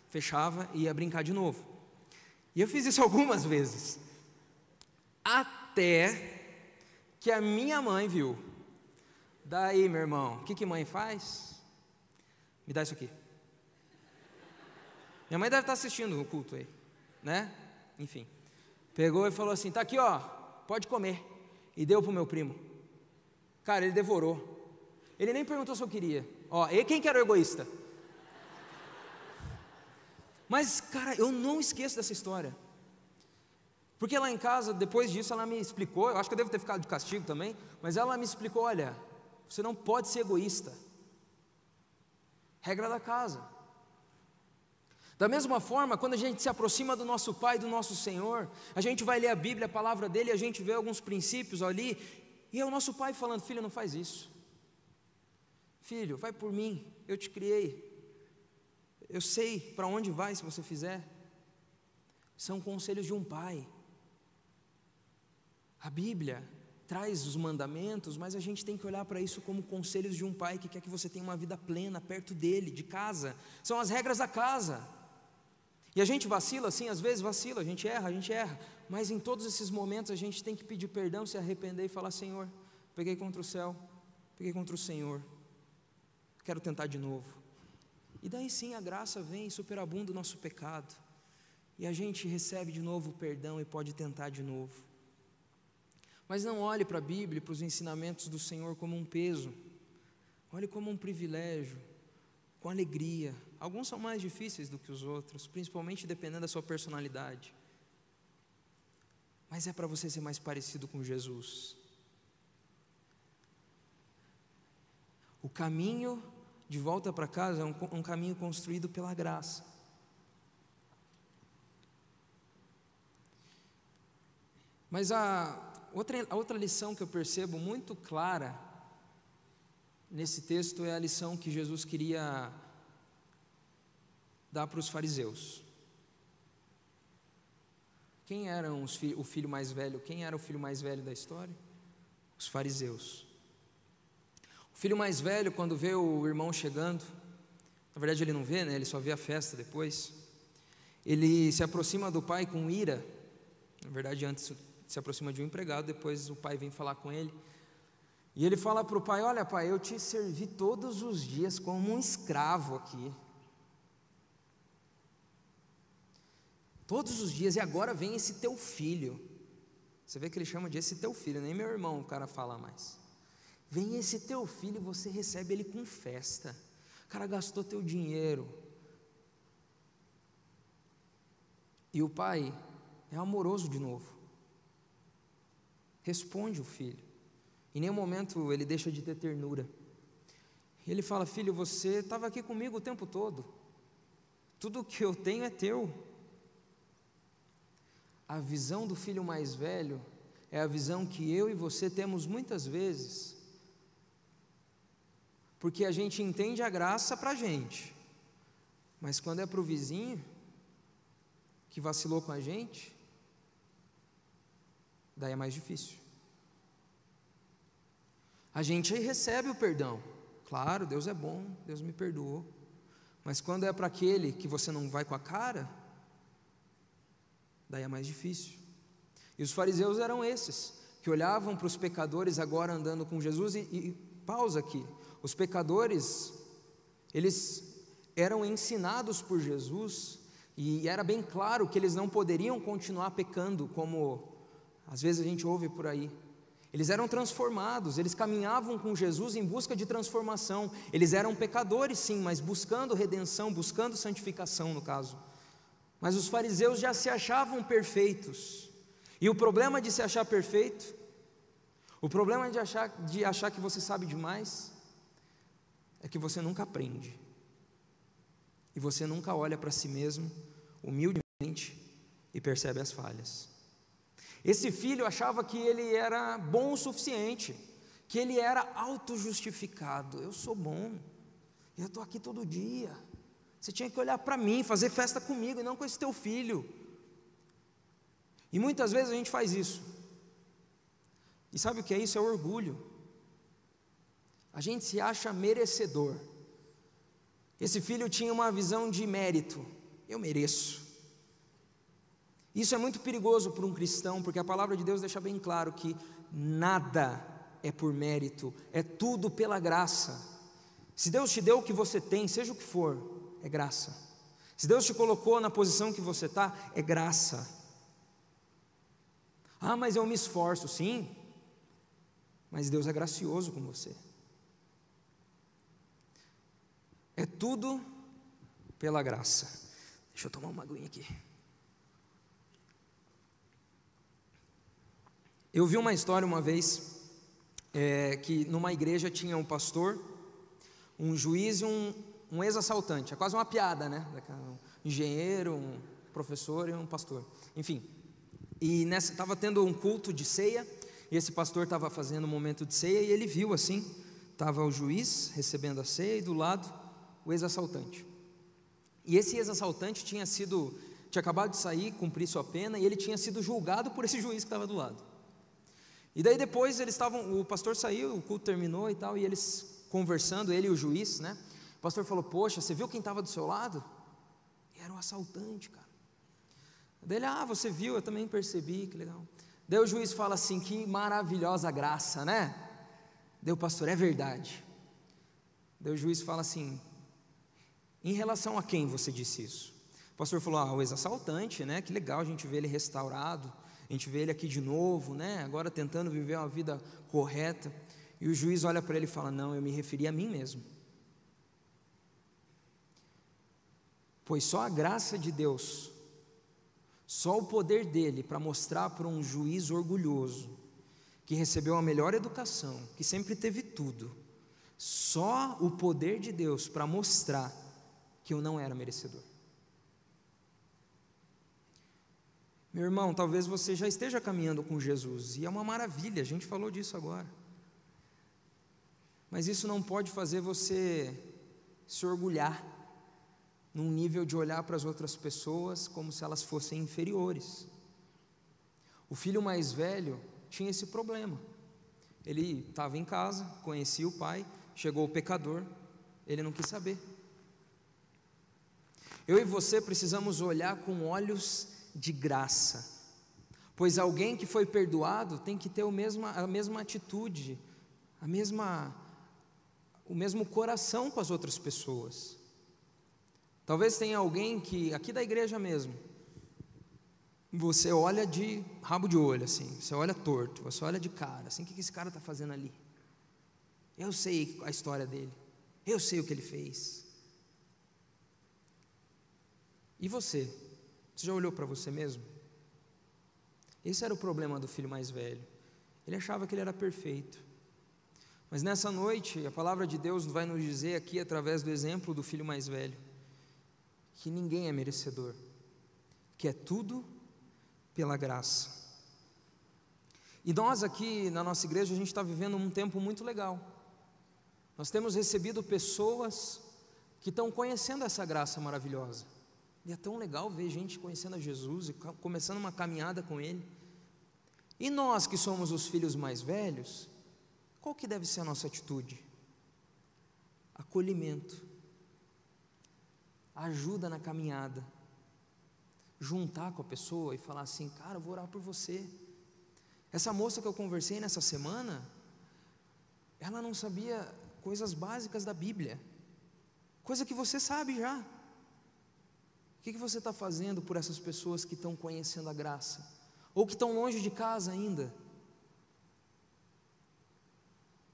fechava e ia brincar de novo. E eu fiz isso algumas vezes. Até que a minha mãe viu. Daí, meu irmão, o que mãe faz? Me dá isso aqui. Minha mãe deve estar assistindo o culto aí, né? enfim. Pegou e falou assim: tá aqui, ó, pode comer. E deu para o meu primo. Cara, ele devorou. Ele nem perguntou se eu queria. Ó, e quem que era o egoísta? Mas, cara, eu não esqueço dessa história. Porque lá em casa, depois disso, ela me explicou, eu acho que eu devo ter ficado de castigo também, mas ela me explicou: olha, você não pode ser egoísta. Regra da casa. Da mesma forma, quando a gente se aproxima do nosso Pai, do nosso Senhor, a gente vai ler a Bíblia, a palavra dele, a gente vê alguns princípios ali, e é o nosso Pai falando: filho, não faz isso. Filho, vai por mim, eu te criei. Eu sei para onde vai se você fizer. São conselhos de um pai. A Bíblia traz os mandamentos, mas a gente tem que olhar para isso como conselhos de um pai que quer que você tenha uma vida plena perto dele, de casa. São as regras da casa. E a gente vacila, sim, às vezes vacila, a gente erra, mas em todos esses momentos a gente tem que pedir perdão, se arrepender e falar: Senhor, peguei contra o céu, peguei contra o Senhor, quero tentar de novo. E daí sim a graça vem e superabunda o nosso pecado, e a gente recebe de novo o perdão e pode tentar de novo. Mas não olhe para a Bíblia e para os ensinamentos do Senhor como um peso, olhe como um privilégio, com alegria. Alguns são mais difíceis do que os outros, principalmente dependendo da sua personalidade, mas é para você ser mais parecido com Jesus. O caminho de volta para casa é um caminho construído pela graça. Mas a outra lição que eu percebo muito clara nesse texto é a lição que Jesus queria dar para os fariseus. Quem era o filho mais velho? Quem era o filho mais velho da história? Os fariseus. O filho mais velho, quando vê o irmão chegando, na verdade ele não vê, né? Ele só vê a festa depois. Ele se aproxima do pai com ira. Na verdade, antes se aproxima de um empregado, depois o pai vem falar com ele. E ele fala para o pai: olha, pai, eu te servi todos os dias como um escravo aqui. Todos os dias, e agora vem esse teu filho. Você vê que ele chama de esse teu filho, nem meu irmão o cara fala mais. Vem esse teu filho e você recebe ele com festa. O cara gastou teu dinheiro. E o pai é amoroso de novo. Responde o filho. Em nenhum momento ele deixa de ter ternura. Ele fala: filho, você estava aqui comigo o tempo todo. Tudo que eu tenho é teu. A visão do filho mais velho é a visão que eu e você temos muitas vezes, porque a gente entende a graça para a gente, mas quando é para o vizinho que vacilou com a gente, daí é mais difícil. A gente recebe o perdão, claro, Deus é bom, Deus me perdoou, mas quando é para aquele que você não vai com a cara, daí é mais difícil. E os fariseus eram esses, que olhavam para os pecadores agora andando com Jesus, e pausa aqui, os pecadores, eles eram ensinados por Jesus, e era bem claro que eles não poderiam continuar pecando, como às vezes a gente ouve por aí. Eles eram transformados, eles caminhavam com Jesus em busca de transformação, eles eram pecadores sim, mas buscando redenção, buscando santificação no caso. Mas os fariseus já se achavam perfeitos, e o problema de se achar perfeito, o problema de achar que você sabe demais, é que você nunca aprende, e você nunca olha para si mesmo, humildemente, e percebe as falhas. Esse filho achava que ele era bom o suficiente, que ele era autojustificado. Eu sou bom, eu estou aqui todo dia, você tinha que olhar para mim, fazer festa comigo e não com esse teu filho. E muitas vezes a gente faz isso. E sabe o que é isso? É orgulho. A gente se acha merecedor. Esse filho tinha uma visão de mérito. Eu mereço. Isso é muito perigoso para um cristão, porque a palavra de Deus deixa bem claro que nada é por mérito, é tudo pela graça. Se Deus te deu o que você tem, seja o que for, é graça. Se Deus te colocou na posição que você está, é graça. Ah, mas eu me esforço. Sim, mas Deus é gracioso com você. É tudo pela graça. Deixa eu tomar uma aguinha aqui. Eu vi uma história uma vez, que numa igreja tinha um pastor, um juiz e um ex-assaltante. É quase uma piada, né? Um engenheiro, um professor e um pastor. Enfim, e estava tendo um culto de ceia, e esse pastor estava fazendo um momento de ceia, e ele viu assim, estava o juiz recebendo a ceia, e do lado o ex-assaltante. E esse ex-assaltante tinha acabado de sair, cumprir sua pena, e ele tinha sido julgado por esse juiz que estava do lado. E daí depois o pastor saiu, o culto terminou e tal, e eles conversando, ele e o juiz, né? O pastor falou: poxa, você viu quem estava do seu lado? E era o assaltante, cara. Daí ele: ah, você viu, eu também percebi, que legal. Daí o juiz fala assim: que maravilhosa graça, né? Daí o pastor: é verdade. Daí o juiz fala assim: em relação a quem você disse isso? O pastor falou: ah, o ex-assaltante, né? Que legal a gente vê ele restaurado, a gente vê ele aqui de novo, né? Agora tentando viver uma vida correta. E o juiz olha para ele e fala: não, eu me referi a mim mesmo. Pois só a graça de Deus, só o poder dele para mostrar para um juiz orgulhoso, que recebeu a melhor educação, que sempre teve tudo, só o poder de Deus para mostrar que eu não era merecedor. Meu irmão, talvez você já esteja caminhando com Jesus, e é uma maravilha, a gente falou disso agora. Mas isso não pode fazer você se orgulhar, num nível de olhar para as outras pessoas como se elas fossem inferiores. O filho mais velho tinha esse problema. Ele estava em casa, conhecia o pai, chegou o pecador, ele não quis saber. Eu e você precisamos olhar com olhos de graça, pois alguém que foi perdoado tem que ter a mesma atitude, o mesmo coração com as outras pessoas. Talvez tenha alguém que, aqui da igreja mesmo, você olha de rabo de olho, assim, você olha torto, você olha de cara, assim: o que esse cara está fazendo ali? Eu sei a história dele, eu sei o que ele fez. E você? Você já olhou para você mesmo? Esse era o problema do filho mais velho. Ele achava que ele era perfeito. Mas nessa noite, a palavra de Deus vai nos dizer aqui, através do exemplo do filho mais velho, que ninguém é merecedor, que é tudo pela graça. E nós aqui na nossa igreja, a gente está vivendo um tempo muito legal. Nós temos recebido pessoas que estão conhecendo essa graça maravilhosa. E é tão legal ver gente conhecendo a Jesus e começando uma caminhada com Ele. E nós que somos os filhos mais velhos, qual que deve ser a nossa atitude? Acolhimento, ajuda na caminhada, juntar com a pessoa e falar assim: cara, eu vou orar por você. Essa moça que eu conversei nessa semana, ela não sabia coisas básicas da Bíblia, coisa que você sabe já. O que você está fazendo por essas pessoas que estão conhecendo a graça, ou que estão longe de casa ainda?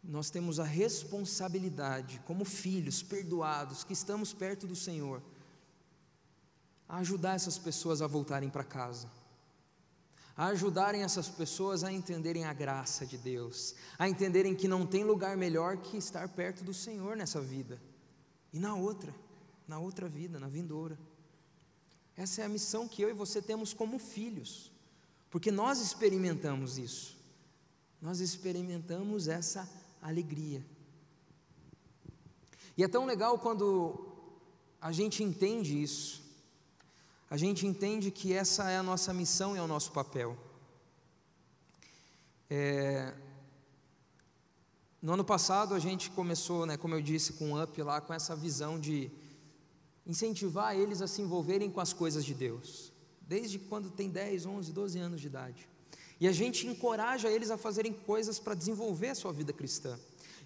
Nós temos a responsabilidade, como filhos perdoados, que estamos perto do Senhor, a ajudar essas pessoas a voltarem para casa, a ajudarem essas pessoas a entenderem a graça de Deus, a entenderem que não tem lugar melhor que estar perto do Senhor nessa vida, e na outra vida, na vindoura. Essa é a missão que eu e você temos como filhos, porque nós experimentamos isso, nós experimentamos essa alegria. E é tão legal quando a gente entende isso, a gente entende que essa é a nossa missão e é o nosso papel. No ano passado a gente começou, como eu disse, com o UP lá, com essa visão de incentivar eles a se envolverem com as coisas de Deus, desde quando tem 10, 11, 12 anos de idade. E a gente encoraja eles a fazerem coisas para desenvolver a sua vida cristã.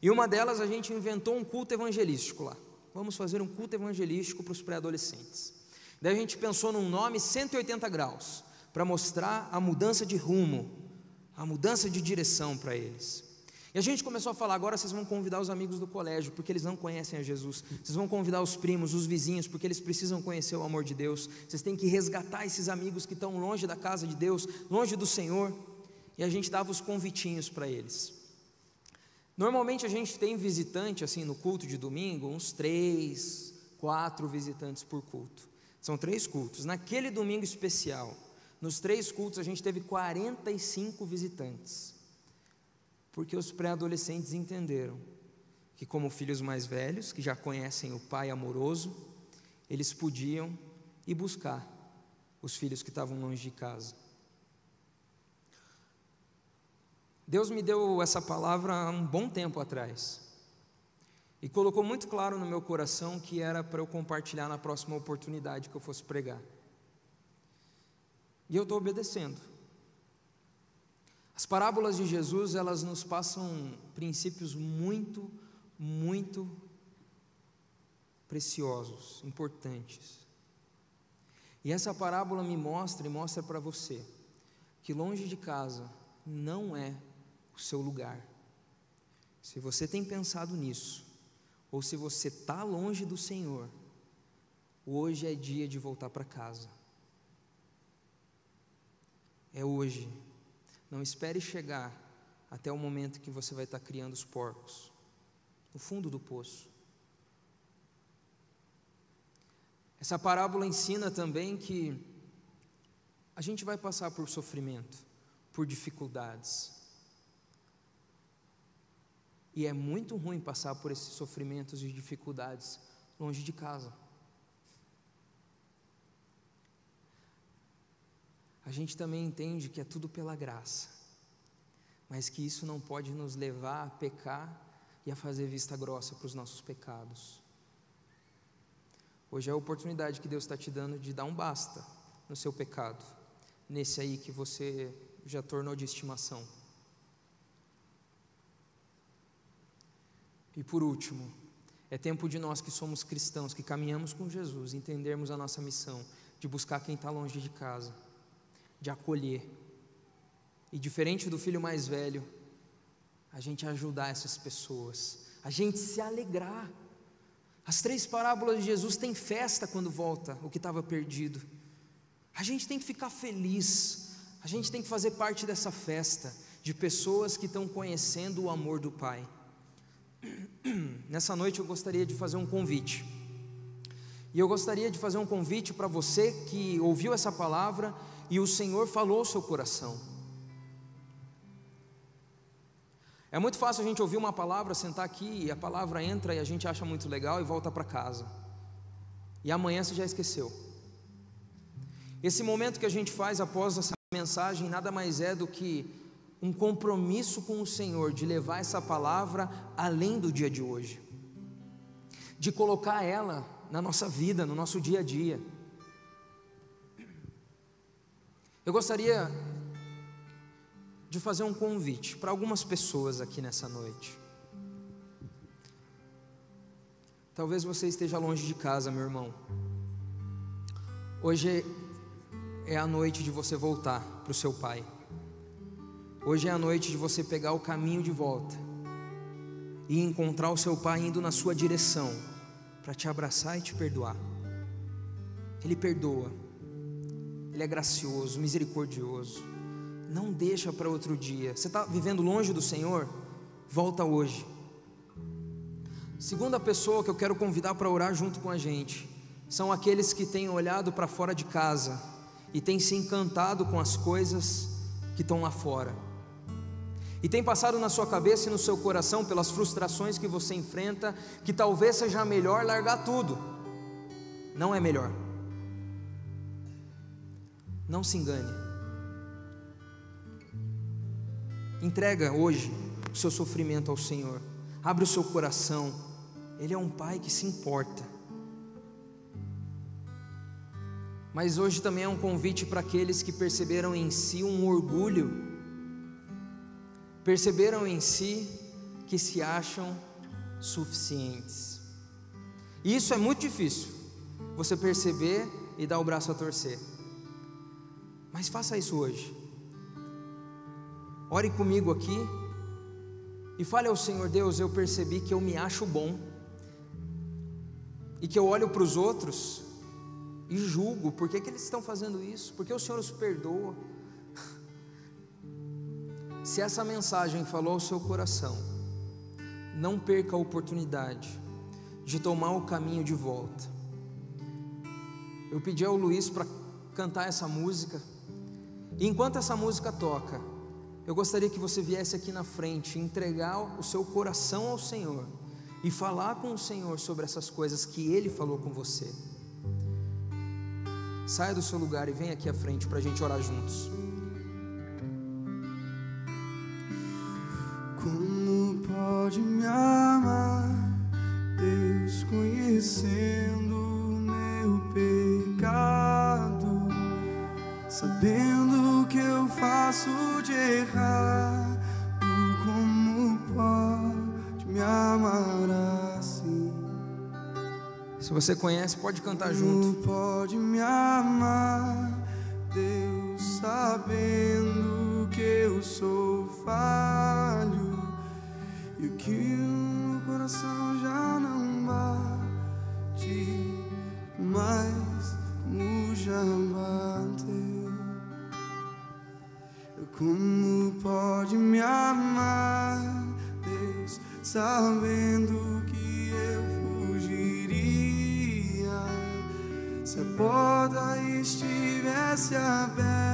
E uma delas, a gente inventou um culto evangelístico lá. Vamos fazer um culto evangelístico para os pré-adolescentes. Daí a gente pensou num nome 180 graus, para mostrar a mudança de rumo, a mudança de direção para eles. E a gente começou a falar: agora vocês vão convidar os amigos do colégio, porque eles não conhecem a Jesus. Vocês vão convidar os primos, os vizinhos, porque eles precisam conhecer o amor de Deus. Vocês têm que resgatar esses amigos que estão longe da casa de Deus, longe do Senhor. E a gente dava os convitinhos para eles. Normalmente a gente tem visitante assim no culto de domingo, uns 3, 4 visitantes por culto. São 3 cultos. Naquele domingo especial, nos 3 cultos a gente teve 45 visitantes. Porque os pré-adolescentes entenderam que, como filhos mais velhos, que já conhecem o pai amoroso, eles podiam ir buscar os filhos que estavam longe de casa. Deus me deu essa palavra há um bom tempo atrás e colocou muito claro no meu coração que era para eu compartilhar na próxima oportunidade que eu fosse pregar. E eu estou obedecendo. As parábolas de Jesus, elas nos passam princípios muito, muito preciosos, importantes. E essa parábola me mostra e mostra para você que longe de casa não é o seu lugar. Se você tem pensado nisso, ou se você está longe do Senhor, hoje é dia de voltar para casa. É hoje. Não espere chegar até o momento que você vai estar criando os porcos no fundo do poço. Essa parábola ensina também que a gente vai passar por sofrimento, por dificuldades. E é muito ruim passar por esses sofrimentos e dificuldades longe de casa. A gente também entende que é tudo pela graça, mas que isso não pode nos levar a pecar e a fazer vista grossa para os nossos pecados. Hoje é a oportunidade que Deus está te dando de dar um basta no seu pecado, nesse aí que você já tornou de estimação. E por último, é tempo de nós que somos cristãos, que caminhamos com Jesus, entendermos a nossa missão de buscar quem está longe de casa, de acolher, e diferente do filho mais velho, a gente ajudar essas pessoas, a gente se alegrar. As 3 parábolas de Jesus têm festa quando volta o que estava perdido. A gente tem que ficar feliz, a gente tem que fazer parte dessa festa, de pessoas que estão conhecendo o amor do Pai. Nessa noite eu gostaria de fazer um convite, e eu gostaria de fazer um convite para você que ouviu essa palavra e o Senhor falou ao seu coração. É muito fácil a gente ouvir uma palavra, sentar aqui e a palavra entra e a gente acha muito legal e volta para casa, e amanhã você já esqueceu. Esse momento que a gente faz após essa mensagem nada mais é do que um compromisso com o Senhor de levar essa palavra além do dia de hoje, de colocar ela na nossa vida, no nosso dia a dia. Eu gostaria de fazer um convite para algumas pessoas aqui nessa noite. Talvez você esteja longe de casa, meu irmão. Hoje é a noite de você voltar para o seu pai. Hoje é a noite de você pegar o caminho de volta e encontrar o seu pai indo na sua direção para te abraçar e te perdoar. Ele perdoa, Ele é gracioso, misericordioso. Não deixa para outro dia. Você está vivendo longe do Senhor? Volta hoje. Segunda pessoa que eu quero convidar para orar junto com a gente são aqueles que têm olhado para fora de casa e têm se encantado com as coisas que estão lá fora, e tem passado na sua cabeça e no seu coração, pelas frustrações que você enfrenta, que talvez seja melhor largar tudo. Não é melhor. Não se engane. Entrega hoje o seu sofrimento ao Senhor. Abre o seu coração. Ele é um pai que se importa. Mas hoje também é um convite para aqueles que perceberam em si um orgulho, perceberam em si que se acham suficientes. E isso é muito difícil, você perceber e dar o braço a torcer. Mas faça isso hoje. ore comigo aqui e fale ao Senhor: Deus, eu percebi que eu me acho bom e que eu olho para os outros e julgo, por que eles estão fazendo isso? Por que o Senhor os perdoa? Se essa mensagem falou ao seu coração, não perca a oportunidade de tomar o caminho de volta. Eu pedi ao Luiz para cantar essa música, e enquanto essa música toca, eu gostaria que você viesse aqui na frente, entregar o seu coração ao Senhor e falar com o Senhor sobre essas coisas que Ele falou com você. Saia do seu lugar e vem aqui à frente para a gente orar juntos. Como pode me amar, Deus, conhecendo o meu pecado, sabendo o que eu faço de errado? Como pode me amar assim? Se você conhece, pode cantar junto. Como pode me amar, Deus, sabendo que eu sou falho e que o meu coração já não bate mais como já bateu. Como pode me amar, Deus, sabendo que eu fugiria se a porta estivesse aberta?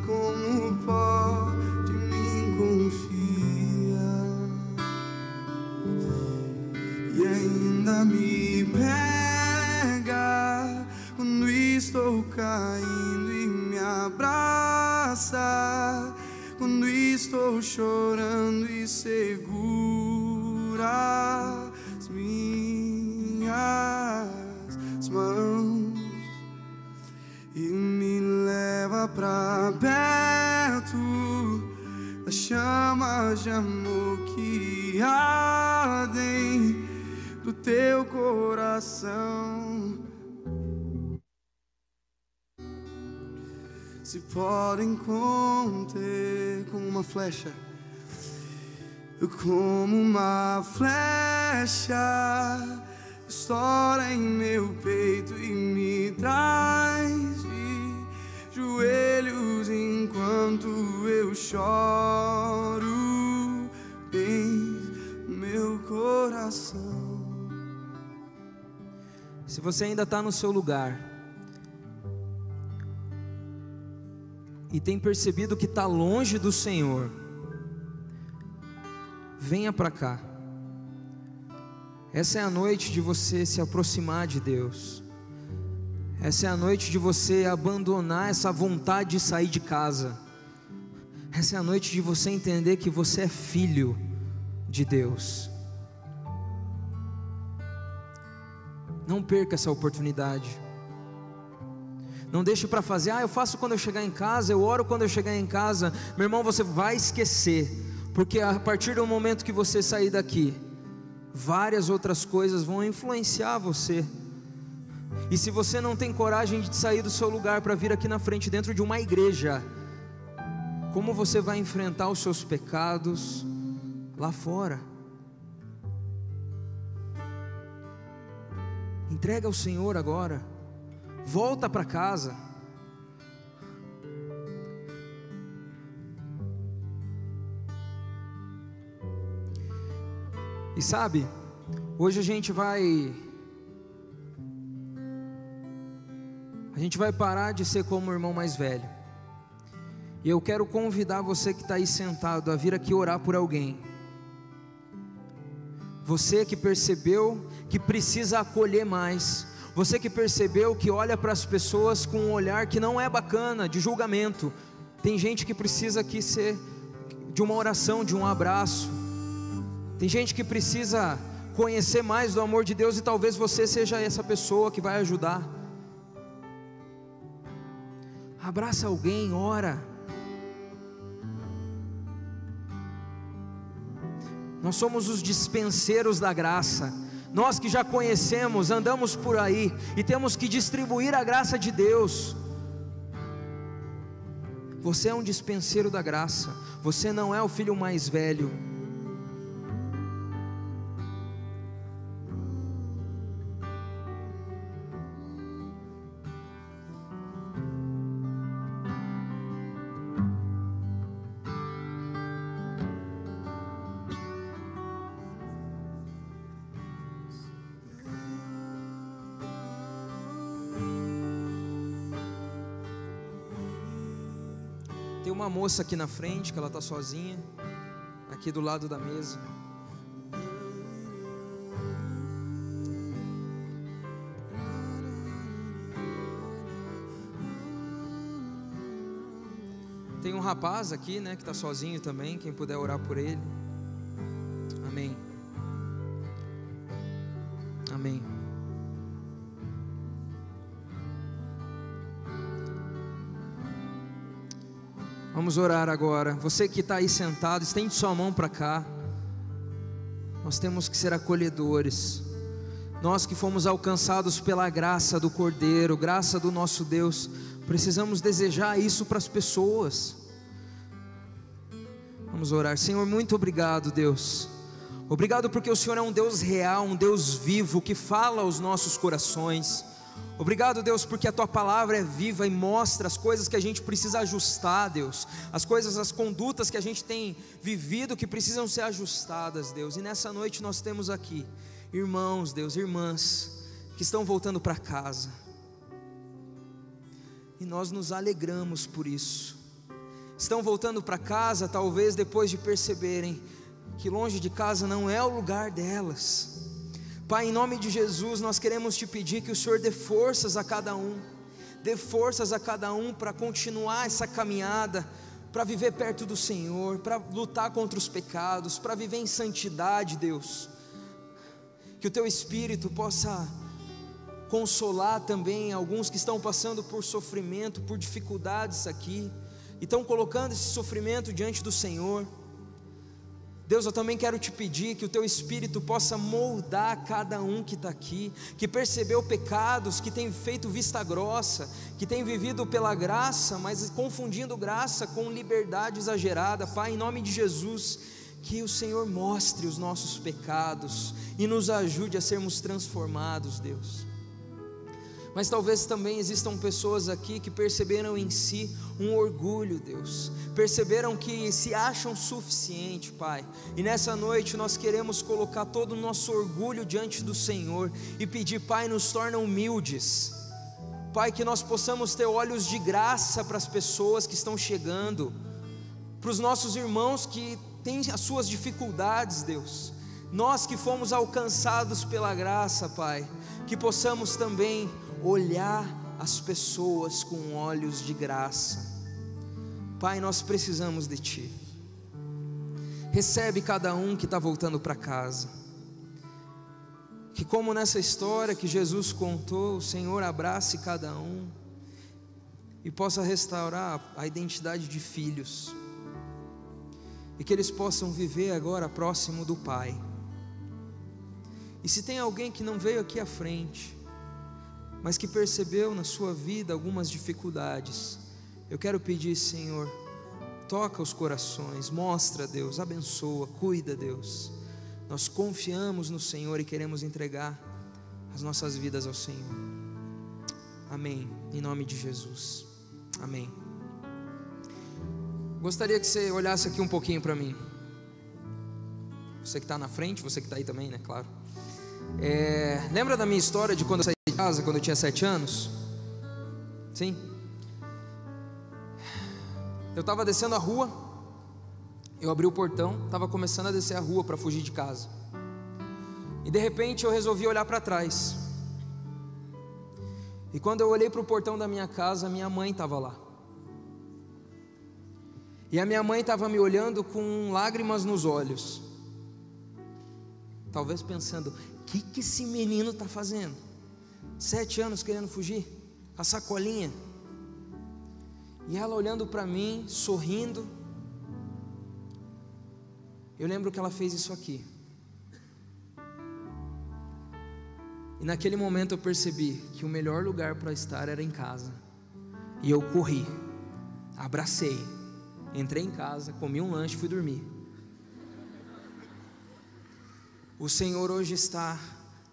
Como pode me confiar e ainda me pega quando estou caindo e me abraça quando estou chorando e segura as minhas mãos e me leva pra perto das chamas de amor que ardem do teu coração. Se podem conter como uma flecha, como uma flecha, estoura em meu peito e me traz de joelhos enquanto eu choro bem meu coração. Se você ainda está no seu lugar e tem percebido que está longe do Senhor, venha para cá. Essa é a noite de você se aproximar de Deus. Essa é a noite de você abandonar essa vontade de sair de casa. Essa é a noite de você entender que você é filho de Deus. Não perca essa oportunidade. Não deixe para fazer: eu faço quando eu chegar em casa, eu oro quando eu chegar em casa. Meu irmão, você vai esquecer, porque a partir do momento que você sair daqui, várias outras coisas vão influenciar você. E se você não tem coragem de sair do seu lugar para vir aqui na frente dentro de uma igreja, como você vai enfrentar os seus pecados lá fora? Entrega ao Senhor agora. Volta para casa. E sabe, hoje a gente vai parar de ser como o irmão mais velho. E eu quero convidar você que está aí sentado a vir aqui orar por alguém. Você que percebeu que precisa acolher mais. Você que percebeu que olha para as pessoas com um olhar que não é bacana, de julgamento. Tem gente que precisa aqui ser de uma oração, de um abraço. Tem gente que precisa conhecer mais do amor de Deus, e talvez você seja essa pessoa que vai ajudar. Abraça alguém, ora. Nós somos os dispenseiros da graça. Nós que já conhecemos, andamos por aí e temos que distribuir a graça de Deus. Você é um dispenseiro da graça. Você não é o filho mais velho. Tem uma moça aqui na frente, que ela está sozinha, aqui do lado da mesa. Tem um rapaz aqui, né, que está sozinho também, quem puder orar por ele. Amém. Amém. Vamos orar agora. Você que está aí sentado, estende sua mão para cá. Nós temos que ser acolhedores. Nós que fomos alcançados pela graça do Cordeiro, graça do nosso Deus, precisamos desejar isso para as pessoas. Vamos orar. Senhor, muito obrigado, Deus. Obrigado porque o Senhor é um Deus real, um Deus vivo, que fala aos nossos corações. Obrigado, Deus, porque a Tua palavra é viva e mostra as coisas que a gente precisa ajustar, Deus. As coisas, as condutas que a gente tem vivido que precisam ser ajustadas, Deus. E nessa noite nós temos aqui irmãos, Deus, irmãs que estão voltando para casa. E nós nos alegramos por isso. Estão voltando para casa, talvez depois de perceberem que longe de casa não é o lugar delas. Pai, em nome de Jesus, nós queremos te pedir que o Senhor dê forças a cada um. Dê forças a cada um para continuar essa caminhada, para viver perto do Senhor, para lutar contra os pecados, para viver em santidade, Deus. Que o Teu Espírito possa consolar também alguns que estão passando por sofrimento, por dificuldades aqui, e estão colocando esse sofrimento diante do Senhor. Deus, eu também quero te pedir que o Teu Espírito possa moldar cada um que está aqui, que percebeu pecados, que tem feito vista grossa, que tem vivido pela graça, mas confundindo graça com liberdade exagerada. Pai, em nome de Jesus, que o Senhor mostre os nossos pecados e nos ajude a sermos transformados, Deus. Mas talvez também existam pessoas aqui que perceberam em si um orgulho, Deus. Perceberam que se acham suficiente, Pai. E nessa noite nós queremos colocar todo o nosso orgulho diante do Senhor e pedir, Pai, nos torna humildes. Pai, que nós possamos ter olhos de graça para as pessoas que estão chegando, para os nossos irmãos que têm as suas dificuldades, Deus. Nós que fomos alcançados pela graça, Pai, que possamos também olhar as pessoas com olhos de graça. Pai, nós precisamos de Ti. Recebe cada um que está voltando para casa. Que como nessa história que Jesus contou, o Senhor abrace cada um e possa restaurar a identidade de filhos, e que eles possam viver agora próximo do Pai. E se tem alguém que não veio aqui à frente, mas que percebeu na sua vida algumas dificuldades, eu quero pedir, Senhor, toca os corações, mostra, Deus, abençoa, cuida, Deus. Nós confiamos no Senhor e queremos entregar as nossas vidas ao Senhor. Amém, em nome de Jesus, amém. Gostaria que você olhasse aqui um pouquinho para mim. Você que está na frente, você que está aí também, né, claro. Lembra da minha história de quando eu saí de casa, quando eu tinha 7 anos? Sim. Eu estava descendo a rua, eu abri o portão, estava começando a descer a rua para fugir de casa, e de repente eu resolvi olhar para trás. E quando eu olhei para o portão da minha casa, minha mãe estava lá. E a minha mãe estava me olhando com lágrimas nos olhos, talvez pensando: o que esse menino está fazendo? 7 anos querendo fugir, a sacolinha. E ela olhando para mim, sorrindo. Eu lembro que ela fez isso aqui. E naquele momento eu percebi que o melhor lugar para estar era em casa. E eu corri. abracei, entrei em casa, comi um lanche e fui dormir. O Senhor hoje está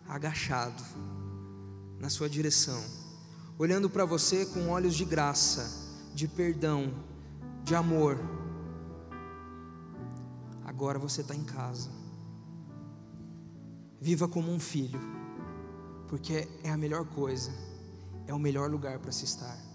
agachado na sua direção, olhando para você com olhos de graça, de perdão, de amor. Agora você está em casa. Viva como um filho, porque é a melhor coisa, é o melhor lugar para se estar.